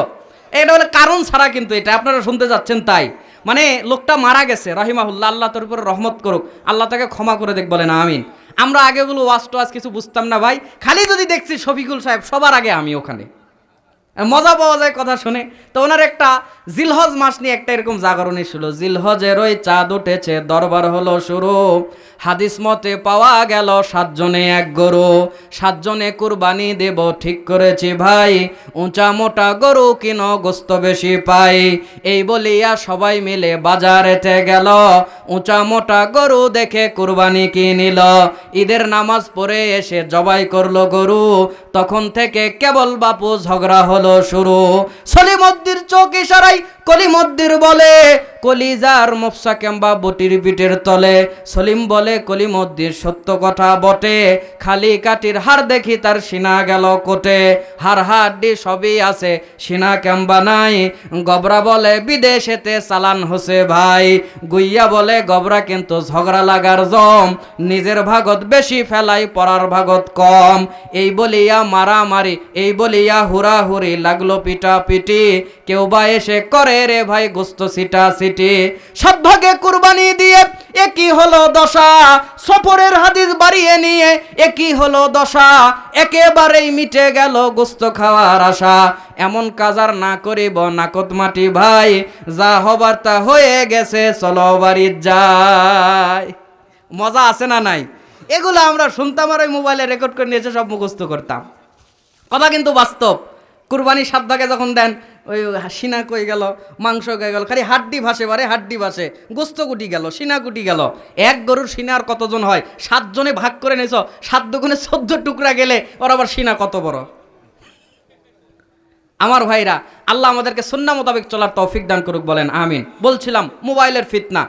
এটা বলে কারণ ছাড়া, কিন্তু এটা আপনারা শুনতে যাচ্ছেন তাই। মানে লোকটা মারা গেছে, রাহিমাহুল্লাহ, আল্লাহ তার উপরে রহমত করুক, আল্লাহ তাকে ক্ষমা করে দেখ, বলেন আমিন। আমরা আগেগুলো ওয়াজ কিছু বুঝতাম না ভাই, খালি যদি দেখছি শফিকুল সাহেব সবার আগে আমি ওখানে, মজা পাওয়া যায় কথা শুনে। তো ওনার একটা জিলহজ মাস নিয়ে একটা এরকম জাগরণী ছিল, জিলহজের ওই চাঁদ উঠেছে, দরবার হলো শুরু, হাদিস মতে পাওয়া গেল 7 জনে 1 গরু, 7 জনে কুরবানি দেব ঠিক করেছি ভাই, উঁচা মোটা গরু কিনো গোস্ত বেশি পাই। এই বলিয়া সবাই মিলে বাজারেতে গেল, উঁচা মোটা গরু দেখে কুরবানি কিনিল। ঈদের নামাজ পড়ে এসে জবাই করলো গরু, তখন থেকে কেবল বাপু ঝগড়া হলো শুরু। সলিমউদ্দির চোখ ইশারায় কলিমদ্দির বলে কলিজার মফসা কেম্বা বটির পিঠের তলে। সলিম বলে কলিমদ্দির সত্য কথা বটে, খালি কাটির হার দেখি তার সিনা গেল কোটে। হার হাড্ডি সবই আছে সিনা কেম্বা নাই। গবরা বলে বিদেশেতে চালান হোসে ভাই। গুইয়া বলে গবরা কিন্তু ঝগড়া লাগার জম, নিজের ভাগত বেশি ফেলাই পরার ভাগত কম। এই বলিয়া মারামারি, এই বলিয়া হুড়াহুড়ি লাগলো পিটা পিটি। কেউ বা এসে করে রে ভাই গোস্ত সিটা সিটি। সাত ভাগে কুরবানি দিয়ে একই হলো দশা, সফরের হাদিস বাড়িয়ে নিয়ে একই হলো দশা। একেবারেই মিটে গেল গোস্ত খাওয়ার আশা। এমন কাজ আর না করিব নাকত মাটি ভাই, যা হবার তা হয়ে গেছে চলো বাড়ি যাই। মজা আছে না নাই? এগুলো আমরা শুনতাম আর ওই মোবাইলে রেকর্ড করে নিয়েছে সব মুখস্থ করতাম। কথা কিন্তু বাস্তব। কুরবানি 7 ভাগে যখন দেন, ওই সিনা কই গেল, মাংস কই গেল, খালি হাড্ডি ভাসে, বারে হাড্ডি ভাসে, গোস্ত কুটি গেল, সিনা কুটি গেল। এক গরুর সিনা আর কতজন হয়? 7 জনে ভাগ করে নিয়েছ, 7 দুগুণে 14 টুকরা গেলে ওর আবার সিনা কত বড়। আমার ভাইরা, আল্লাহ আমাদেরকে সুন্নাহ মোতাবেক চলার তৌফিক দান করুক, বলেন আমিন। বলছিলাম মোবাইলের ফিতনা।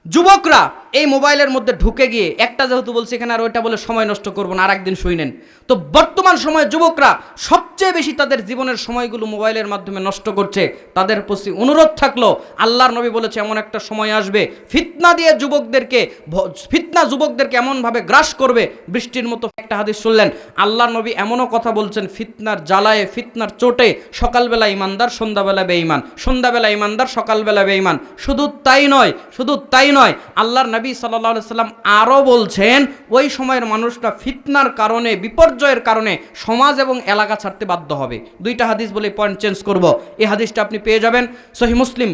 যুবকরা এই মোবাইলের মধ্যে ঢুকে গিয়ে, একটা যেহেতু বলছি এখানে আর ওইটা বলে সময় নষ্ট করবো না, আর একদিন শুনেন। তো বর্তমান সময়ে যুবকরা সবচেয়ে বেশি তাদের জীবনের সময়গুলো মোবাইলের মাধ্যমে নষ্ট করছে। তাদের প্রতি অনুরোধ থাকলো, আল্লাহর নবী বলেছে এমন একটা সময় আসবে ফিতনা দিয়ে যুবকদেরকে এমনভাবে গ্রাস করবে বৃষ্টির মতো। একটা হাদিস শুনলেন, আল্লাহর নবী এমনও কথা বলছেন, ফিতনার জ্বালায়, ফিতনার চোটে সকালবেলা ইমানদার, সন্ধ্যাবেলা বেঈমান, সন্ধ্যাবেলা ইমানদার, সকালবেলা বেঈমান। শুধু তাই নয়, আল্লাহর নবী সাল্লাল্লাহু আলাইহি সাল্লাম আরও বলছেন, ওই সময়ের মানুষটা ফিতনার কারণে, বিপর্যয়ের কারণে সমাজ এবং এলাকা ছাড়তে বাধ্য হবে। 2টা হাদিস বলে পয়েন্ট চেঞ্জ করব। এই হাদিসটা আপনি পেয়ে যাবেন সহিহ মুসলিম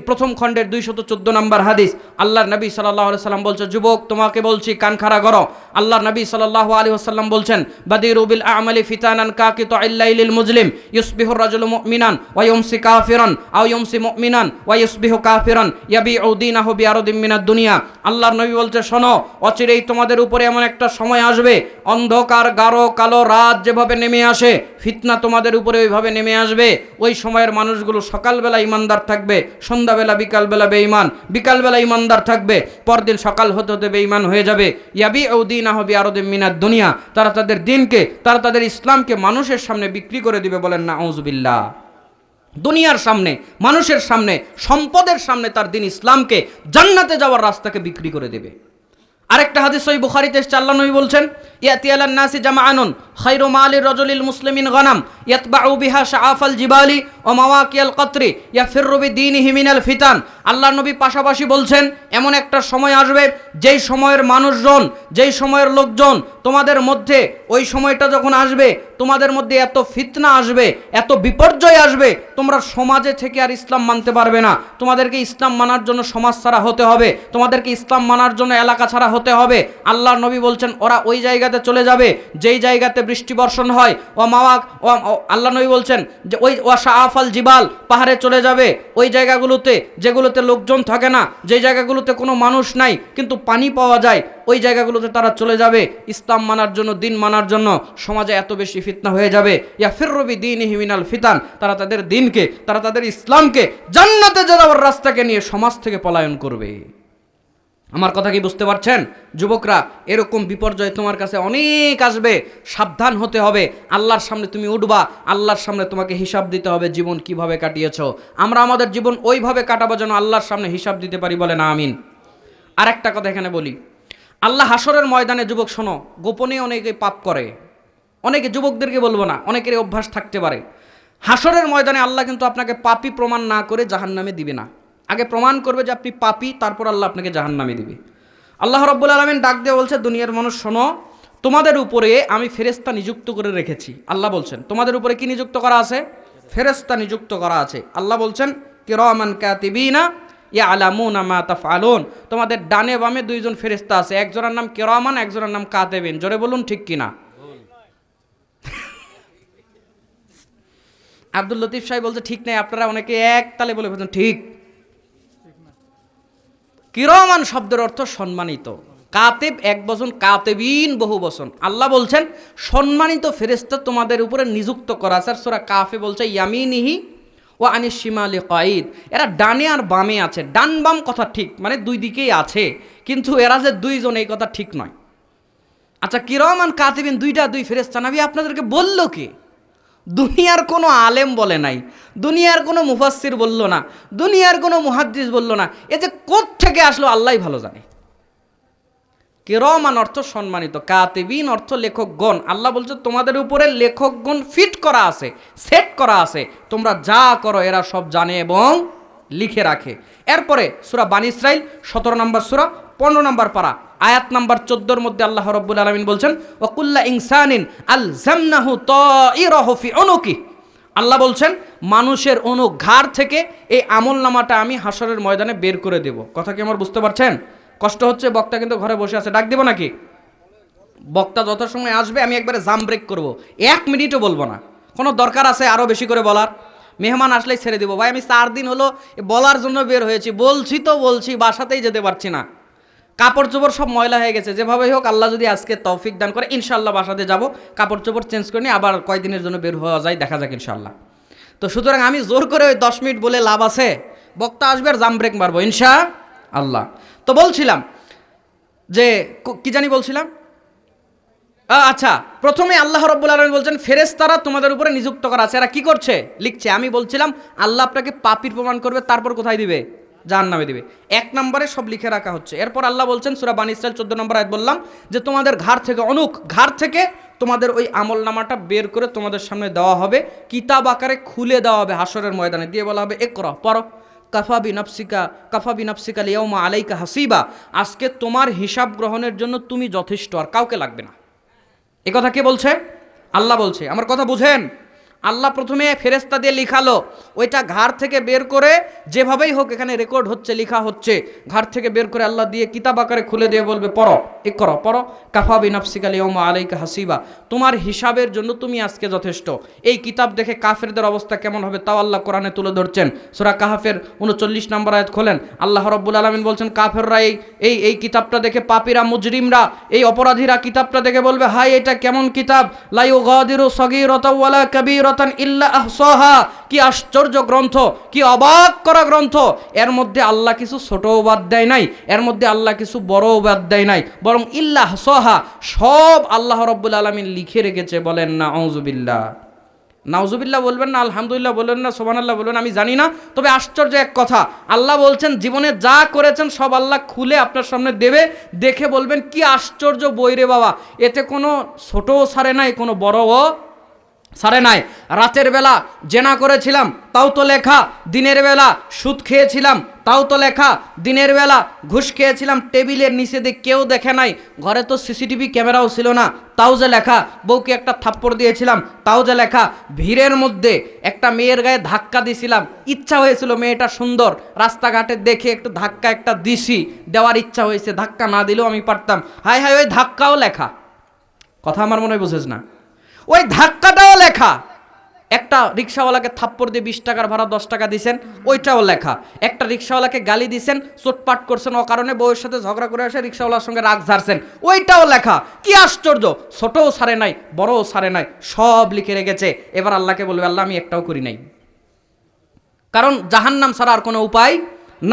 প্রথম খণ্ডের 214 নম্বর হাদিস। আল্লাহর নবী সাল্লাল্লাহু আলাইহি সাল্লাম বলছে, যুবক তোমাকে বলছি কান খাড়া করো। আল্লাহর নবী সাল্লাল্লাহু আলাইহি ওয়াসাল্লাম বলছেন, বাদিরু বিল আমালি ফিতানান কাকিতুল লাইলিল মুজলিম ইউসবিহুর রাজুলু মুমিনান ওয়া ইউমসি কাফিরান আও ইউমসি মুমিনান ওয়া ইউসবিহু কাফিরান ইয়াবিউ দীনাহু বিআরদিম মিনাদ দুনিয়া। আল্লাহর নবী বলছে, শোনো, অচিরেই তোমাদের উপরে এমন একটা সময় আসবে, অন্ধকার গাঢ় কালো রাত যেভাবে নেমে আসে, ফিতনা তোমাদের উপরে ওইভাবে নেমে আসবে। ওই সময়ের মানুষগুলো সকালবেলা ইমানদার থাকবে, সন্ধ্যাবেলা বিকালবেলা বেঈমান, বিকালবেলা ইমানদার থাকবে, পরদিন সকাল হতে হতে বেঈমান হয়ে যাবে। ইয়াবিউ দীনাহু বিআরদিম মিনাদ দুনিয়া, তারা তাদের দিনকে, তারা তাদের ইসলামকে মানুষের সামনে বিক্রি করে দিবে, বলেন নাউযুবিল্লাহ। দুনিয়ার সামনে, মানুষের সামনে, সম্পদের সামনে তার দিন ইসলামকে, জান্নাতে যাওয়ার রাস্তাকে বিক্রি করে দেবে। আরেকটা হাদিস সহিহ বুখারীতে আল্লাহর নবী বলছেন, ইয়াতি আলান নাসি জামাআনুন খায়রু মালির রাজুলিল মুসলিমিন গানাম ইয়াতবাউ বিহা শাআফাল জিবালি ওয়া মাওয়াকিয়াল কতরি ইয়াফিরু বিদীনিহি মিনাল ফিতান। আল্লাহর নবী পাশাপাশি বলছেন, এমন একটা সময় আসবে যেই সময়ের মানুষজন, যেই সময়ের লোকজন তোমাদের মধ্যে, ওই সময়টা যখন আসবে তোমাদের মধ্যে এত ফিতনা আসবে, এত বিপর্যয় আসবে, তোমরা সমাজে থেকে আর ইসলাম মানতে পারবে না। তোমাদেরকে ইসলাম মানার জন্য সমাজ ছাড়া হতে হবে, তোমাদেরকে ইসলাম মানার জন্য এলাকা ছাড়া হতে হবে। আল্লাহর নবী বলছেন, ওরা ওই জায়গাতে চলে যাবে যেই জায়গাতে বৃষ্টি বর্ষণ হয়। আল্লাহ নবী বলছেন যে ওই শাআফাল জিবাল, পাহাড়ে চলে যাবে, ওই জায়গাগুলোতে যেগুলোতে লোকজন থাকে না, যেই জায়গাগুলোতে কোনো মানুষ নাই কিন্তু পানি পাওয়া যায়, ওই জায়গাগুলোতে তারা চলে যাবে ইসলাম মানার জন্য, দিন মানার জন্য। সমাজে এত বেশি ফিতনা হয়ে যাবে, ইয়াফিরু বিদীনিহি মিনাল ফিতান, তারা তাদের দিনকে, তারা তাদের ইসলামকে, জান্নাতে যাওয়ার রাস্তাকে নিয়ে সমাজ থেকে পলায়ন করবে। আমার কথা কি বুঝতে পারছেন যুবকরা? এরকম বিপর্যয় তোমার কাছে অনেক আসবে, সাবধান হতে হবে। আল্লাহর সামনে তুমি উঠবা, আল্লাহর সামনে তোমাকে হিসাব দিতে হবে জীবন কিভাবে কাটিয়েছো। আমরা আমাদের জীবন ওইভাবে কাটাবো যেন আল্লাহর সামনে হিসাব দিতে পারি, বলে না আমিন। আর একটা কথা এখানে বলি, আল্লাহ হাসরের ময়দানে, যুবক শোনো, গোপনে অনেকে পাপ করে, অনেকে, যুবকদেরকে বলবো না, অনেকের অভ্যাস থাকতে পারে। হাসরের ময়দানে আল্লাহ কিন্তু আপনাকে পাপী প্রমাণ না করে জাহান্নামে দিবে না। আগে প্রমাণ করবে যে আপনি পাপী, তারপর আল্লাহ আপনাকে জাহান্নামে দিবে। আল্লাহ রাব্বুল আলামিন ডাক দিয়ে বলছে, দুনিয়ার মানুষ শোনো, তোমাদের উপরে আমি ফেরেশতা নিযুক্ত করে রেখেছি। আল্লাহ বলছেন, তোমাদের উপরে কি নিযুক্ত করা আছে? ফেরেশতা নিযুক্ত করা আছে। আল্লাহ বলছেন, কিরামান কাতিবিনা ইয়ালামুনা মা তাফআলুন। তোমাদের ডানে বামে 2 জন ফেরেশতা আছে, একজনের নাম কিরামান, একজনের নাম কাতিবিন। জোরে বলুন ঠিক কিনা? আব্দুল লতিফ সাহেব বলছে ঠিক নাই, আপনারা অনেকে এক তালে বলে ফেলছেন ঠিক। কিরামান শব্দের অর্থ সম্মানিত, কাতেব এক বচন, কাতেবিন বহু বচন। আল্লাহ বলছেন সম্মানিত ফেরেশতা তোমাদের উপরে নিযুক্ত করা আছে। সূরা কাফে বলছে ইয়ামিনিহি ও আনিস শিমালি কাঈদ, এরা ডানে আর বামে আছে। ডান বাম কথা ঠিক, মানে দুই দিকেই আছে, কিন্তু এরা যে দুইজন এই কথা ঠিক নয়। আচ্ছা, কিরামান কাতিবিন দুইটা দুই ফেরেশতা, নবী আপনাদেরকে বলল কে? দুনিয়ার কোনো আলেম বলে নাই, দুনিয়ার কোনো মুফাসসির বলল না, দুনিয়ার কোনো মুহাদ্দিস বলল না, এ যে কোত্থেকে আসলো আল্লাহই ভালো জানে। কিরামান অর্থ সম্মানিত, কাতিবিন অর্থ লেখকগণ। আল্লাহ বলছে তোমাদের উপরে লেখকগণ ফিট করা আছে, সেট করা আছে, তোমরা যা করো এরা সব জানে এবং লিখে রাখে। এরপরে সূরা বানী ইসরাইল 17 নম্বর সূরা 15 নম্বর পারা আয়াত নাম্বার 14 মধ্যে আল্লাহ রাব্বুল আলামিন বলছেন ওয়াকুল্লা ইনসানিন আলজামনাহু তাইরাহু ফি উনুকি। আল্লাহ বলছেন মানুষের অনু ঘাড় থেকে এই আমলনামাটা আমি হাসরের ময়দানে বের করে দেব। কথা কি আমার বুঝতে পারছেন? কষ্ট হচ্ছে, বক্তা কিন্তু ঘরে বসে আছে, ডাক দেব নাকি? বক্তা যত সময় আসবে আমি একবারে জাম ব্রেক করব, 1 মিনিটও বলবো না। কোনো দরকার আছে আরও বেশি করে বলার? মেহমান আসলেই ছেড়ে দেবো। ভাই আমি 4 দিন হলো বলার জন্য বের হয়েছি, বলছি তো বলছি, বাসাতেই যেতে পারছি না, কাপড় চোপড় সব ময়লা হয়ে গেছে। যেভাবেই হোক আল্লাহ যদি আজকে তৌফিক দান করে ইনশাআল্লাহ বাসাতে যাব, কাপড় চোপড় চেঞ্জ করে নিয়ে আবার কয়দিনের জন্য বের হওয়া যায়, দেখা যাক ইনশাআল্লাহ। তো সুতরাং আমি জোর করে ওই 10 মিনিট বলে লাভ আছে? বক্তা আসবে আর জাম ব্রেক মারবো ইনশাআল্লাহ। তো বলছিলাম যে কি জানি বলছিলাম, আচ্ছা, প্রথমে আল্লাহ রাব্বুল আলামিন বলছেন ফেরেশতারা তোমাদের উপরে নিযুক্ত করা আছে। এরা কি করছে? লিখছে। আমি বলছিলাম আল্লাহ আপনাকে পাপীর প্রমাণ করবে, তারপর কোথায় দিবে? জাহান্নামে দিবে। 1 নম্বরে সব লিখে রাখা হচ্ছে। এরপর আল্লাহ বলছেন সূরা বানী ইসরাইল 14 নম্বর আয়াত বললাম যে তোমাদের ঘাড় থেকে ঘাড় থেকে তোমাদের ওই আমলনামাটা বের করে তোমাদের সামনে দেওয়া হবে, কিতাব আকারে খুলে দেওয়া হবে হাসরের ময়দানে, দিয়ে বলা হবে ইকরা, পড়ো, কাফা বিনাফসিকা লিয়াউমা আলাইকা হাসিবা, আজকে তোমার হিসাব গ্রহণের জন্য তুমি যথেষ্ট, আর কাউকে লাগবে না। এ কথা কে বলছে? আল্লাহ বলছে। আমার কথা বুঝেন? আল্লাহ প্রথমে ফেরেশতা দিয়ে লিখালো, ওইটা ঘাড় থেকে বের করে যেভাবেই হোক এখানে রেকর্ড হচ্ছে, লেখা হচ্ছে, ঘাড় থেকে বের করে আল্লাহ দিয়ে কিতাব আকারে খুলে দিয়ে বলবে পড়ো, ইকরা, পড়ো, কাফা বিনাফসিকা লিয়াউমা আলাইকা হাসিবা, তোমার হিসাবের জন্য তুমি আজকে যথেষ্ট। এই কিতাব দেখে কাফেরদের অবস্থা কেমন হবে তাও আল্লাহ কোরআনে তুলে ধরছেন। সূরা কাহফের 39 নম্বর আয়াত খোলেন, আল্লাহ রাব্বুল আলামিন বলছেন কাফেররা এই কিতাবটা দেখে, পাপীরা, মুজরিমরা, এই অপরাধীরা কিতাবটা দেখে বলবে হায় এটা কেমন কিতাব, লা ইউগাদিরু সগীরাতাও ওয়ালা কাবীরাতান ইল্লা আহসাহা, কি আশ্চর্য গ্রন্থ, কি অবাক করা গ্রন্থ, এর মধ্যে আল্লাহ কিছু ছোটও বাদ দেয় নাই, এর মধ্যে আল্লাহ কিছু বড়ও বাদ দেয় নাই, বরং ইল্লা আহসাহা, সব আল্লাহ রাব্বুল আলামিন লিখে রেখেছে। বলেন না আউযুবিল্লাহ? নাউজুবিল্লাহ বলবেন না, আলহামদুলিল্লাহ বলবেন না, সুবহানাল্লাহ বলবেন, আমি জানি না। তবে আশ্চর্য এক কথা, আল্লাহ বলছেন জীবনে যা করেছেন সব আল্লাহ খুলে আপনার সামনে দেবে, দেখে বলবেন কি আশ্চর্য বই রে বাবা, এতে কোনো ছোটও ছাড়ে নাই, কোনো বড়ও ছাড়ে নাই। রাতের বেলা জেনা করেছিলাম তাও তো লেখা, দিনের বেলা সুদ খেয়েছিলাম তাও তো লেখা, দিনের বেলা ঘুষ খেয়েছিলাম টেবিলের নিচে দিয়ে কেউ দেখে নাই, ঘরে তো সিসিটিভি ক্যামেরাও ছিল না তাও যে লেখা, বউকে একটা থাপ্পড় দিয়েছিলাম তাও যে লেখা, ভিড়ের মধ্যে একটা মেয়ের গায়ে ধাক্কা দিয়েছিলাম, ইচ্ছা হয়েছিল মেয়েটা সুন্দর, রাস্তাঘাটে দেখে একটু ধাক্কা একটা দিছি, দেওয়ার ইচ্ছা হয়েছে, ধাক্কা না দিলেও আমি পারতাম, হায় হায় ওই ধাক্কাও লেখা। কথা আমার মনে হয় বুঝেছ না? ওই ধাক্কাটাও লেখা। একটা রিক্সাওয়ালাকে থাপ্পড় দিয়ে 20 টাকার ভাড়া 10 টাকা দিয়েছেন, ওইটাও লেখা। একটা রিক্সাওয়ালাকে গালি দিয়েছেন, চোটপাট করছেন, ও কারণে বউয়ের সাথে ঝগড়া করে এসে রিক্সাওয়ালার সঙ্গে রাগ ঝাড়ছেন, ওইটাও লেখা। কি আশ্চর্য, ছোটও ছাড়ে নাই, বড়ও ছাড়ে নাই, সব লিখে রেখেছে। এবার আল্লাহকে বলবে আল্লাহ আমি একটাও করি নাই, কারণ জাহান্নাম ছাড়া আর কোনো উপায়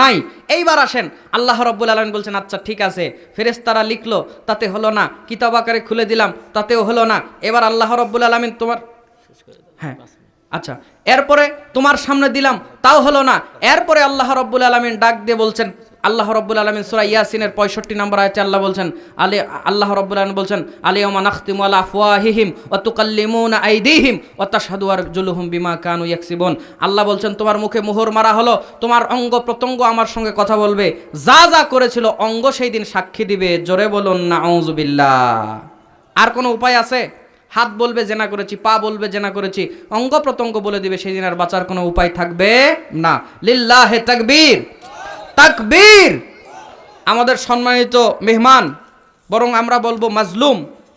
নাই। এইবার আসেন, আল্লাহ রাব্বুল আলামিন বলছেন আচ্ছা ঠিক আছে, ফেরেশতারা লিখলো তাতে হলো না, কিতাব আকারে খুলে দিলাম তাতেও হলো না, এবার আল্লাহ রাব্বুল আলামিন তোমার, হ্যাঁ আচ্ছা, এরপরে তোমার সামনে দিলাম তাও হলো না, এরপরে আল্লাহ রাব্বুল আলামিন ডাক দিয়ে বলছেন, আল্লাহ রাব্বুল আলামিন সূরা ইয়াসিনের 65 নম্বর আয়াতে আল্লাহ রাব্বুল আলামিন বলছেন আলিয়াউমা নাখতিমু আলা আফওয়াহিহিম ওয়া তুকাল্লিমুনা আইদিহিম ওয়া তাশহাদু আরজুলুহুম বিমা কানু ইয়াকসিবুন। আল্লাহ বলছেন তোমার মুখে মোহর মারা হলো, তোমার অঙ্গ প্রত্যঙ্গ আমার সঙ্গে কথা বলবে, যা যা করেছিল অঙ্গ সেই দিন সাক্ষী দিবে। জোরে বলুন না আউযুবিল্লাহ। আর কোনো উপায় আছে? হাত বলবে জেনা করেছি, পা বলবে জেনা করেছি, অঙ্গ প্রত্যঙ্গ বলে দিবে, সেই দিন আর বাঁচার কোনো উপায় থাকবে না। লিল্লাহে তাকবীর, তাকবীর। আমাদের সম্মানিত মেহমান, বরং আমরা বলবো মাজলুম,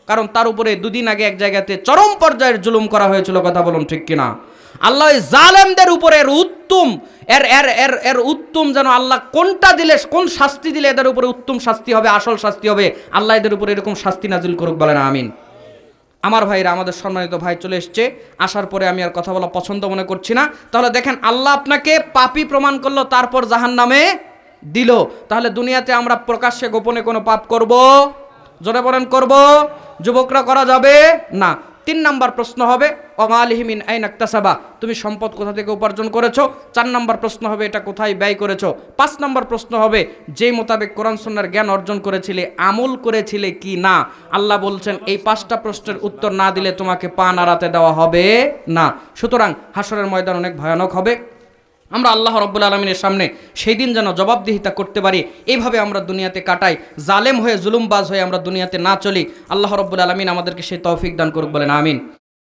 কারণ তার উপরে 2 দিন আগে এক জায়গাতে চরম পর্যায়ের জুলুম করা হয়েছিল। কথা বলুন ঠিক কিনা? আল্লাহ এই জালেমদের উপরে এর উত্তম যেন আল্লাহ কোনটা দিলে, কোন শাস্তি দিলে এদের উপরে উত্তম শাস্তি হবে, আসল শাস্তি হবে, আল্লাহ এদের উপরে এরকম শাস্তি নাজিল করুক। বলেন আমিন। আমার ভাইরা, আমাদের সম্মানিত ভাই চলে এসছে, আসার পরে আমি আর কথা বলা পছন্দ মনে করছি না। তাহলে দেখেন, আল্লাহ আপনাকে পাপী প্রমাণ করলো, তারপর জাহান্নামে দিল। তাহলে দুনিয়াতে আমরা প্রকাশ্যে গোপনে কোনো পাপ করব? জোরে বলেন, করব? যুবকরা করা যাবে না। 3 নাম্বার প্রশ্ন হবে, ওমালিহি মিন আইন ইকতাসাবা, তুমি সম্পদ কোথা থেকে উপার্জন করেছো? 4 নাম্বার প্রশ্ন হবে, এটা কোথায় ব্যয় করেছো? 5 নাম্বার প্রশ্ন হবে, যেই মোতাবেক কোরআন সুন্নাহর জ্ঞান অর্জন করেছিলে আমল করেছিলে কি না? আল্লাহ বলছেন এই 5টা প্রশ্নের উত্তর না দিলে তোমাকে পা নাড়াতে দেওয়া হবে না। সুতরাং হাসরের ময়দান অনেক ভয়ানক হবে। আমরা আল্লাহ রব্বুল আলমিনের সামনে সেই দিন যেন জবাবদিহিতা করতে পারি, এইভাবে আমরা দুনিয়াতে কাটাই, জালেম হয়ে জুলুমবাজ হয়ে আমরা দুনিয়াতে না চলি। আল্লাহ রব্বুল আলমিন আমাদেরকে সেই তৌফিক দান করুক, বলেন আমিন।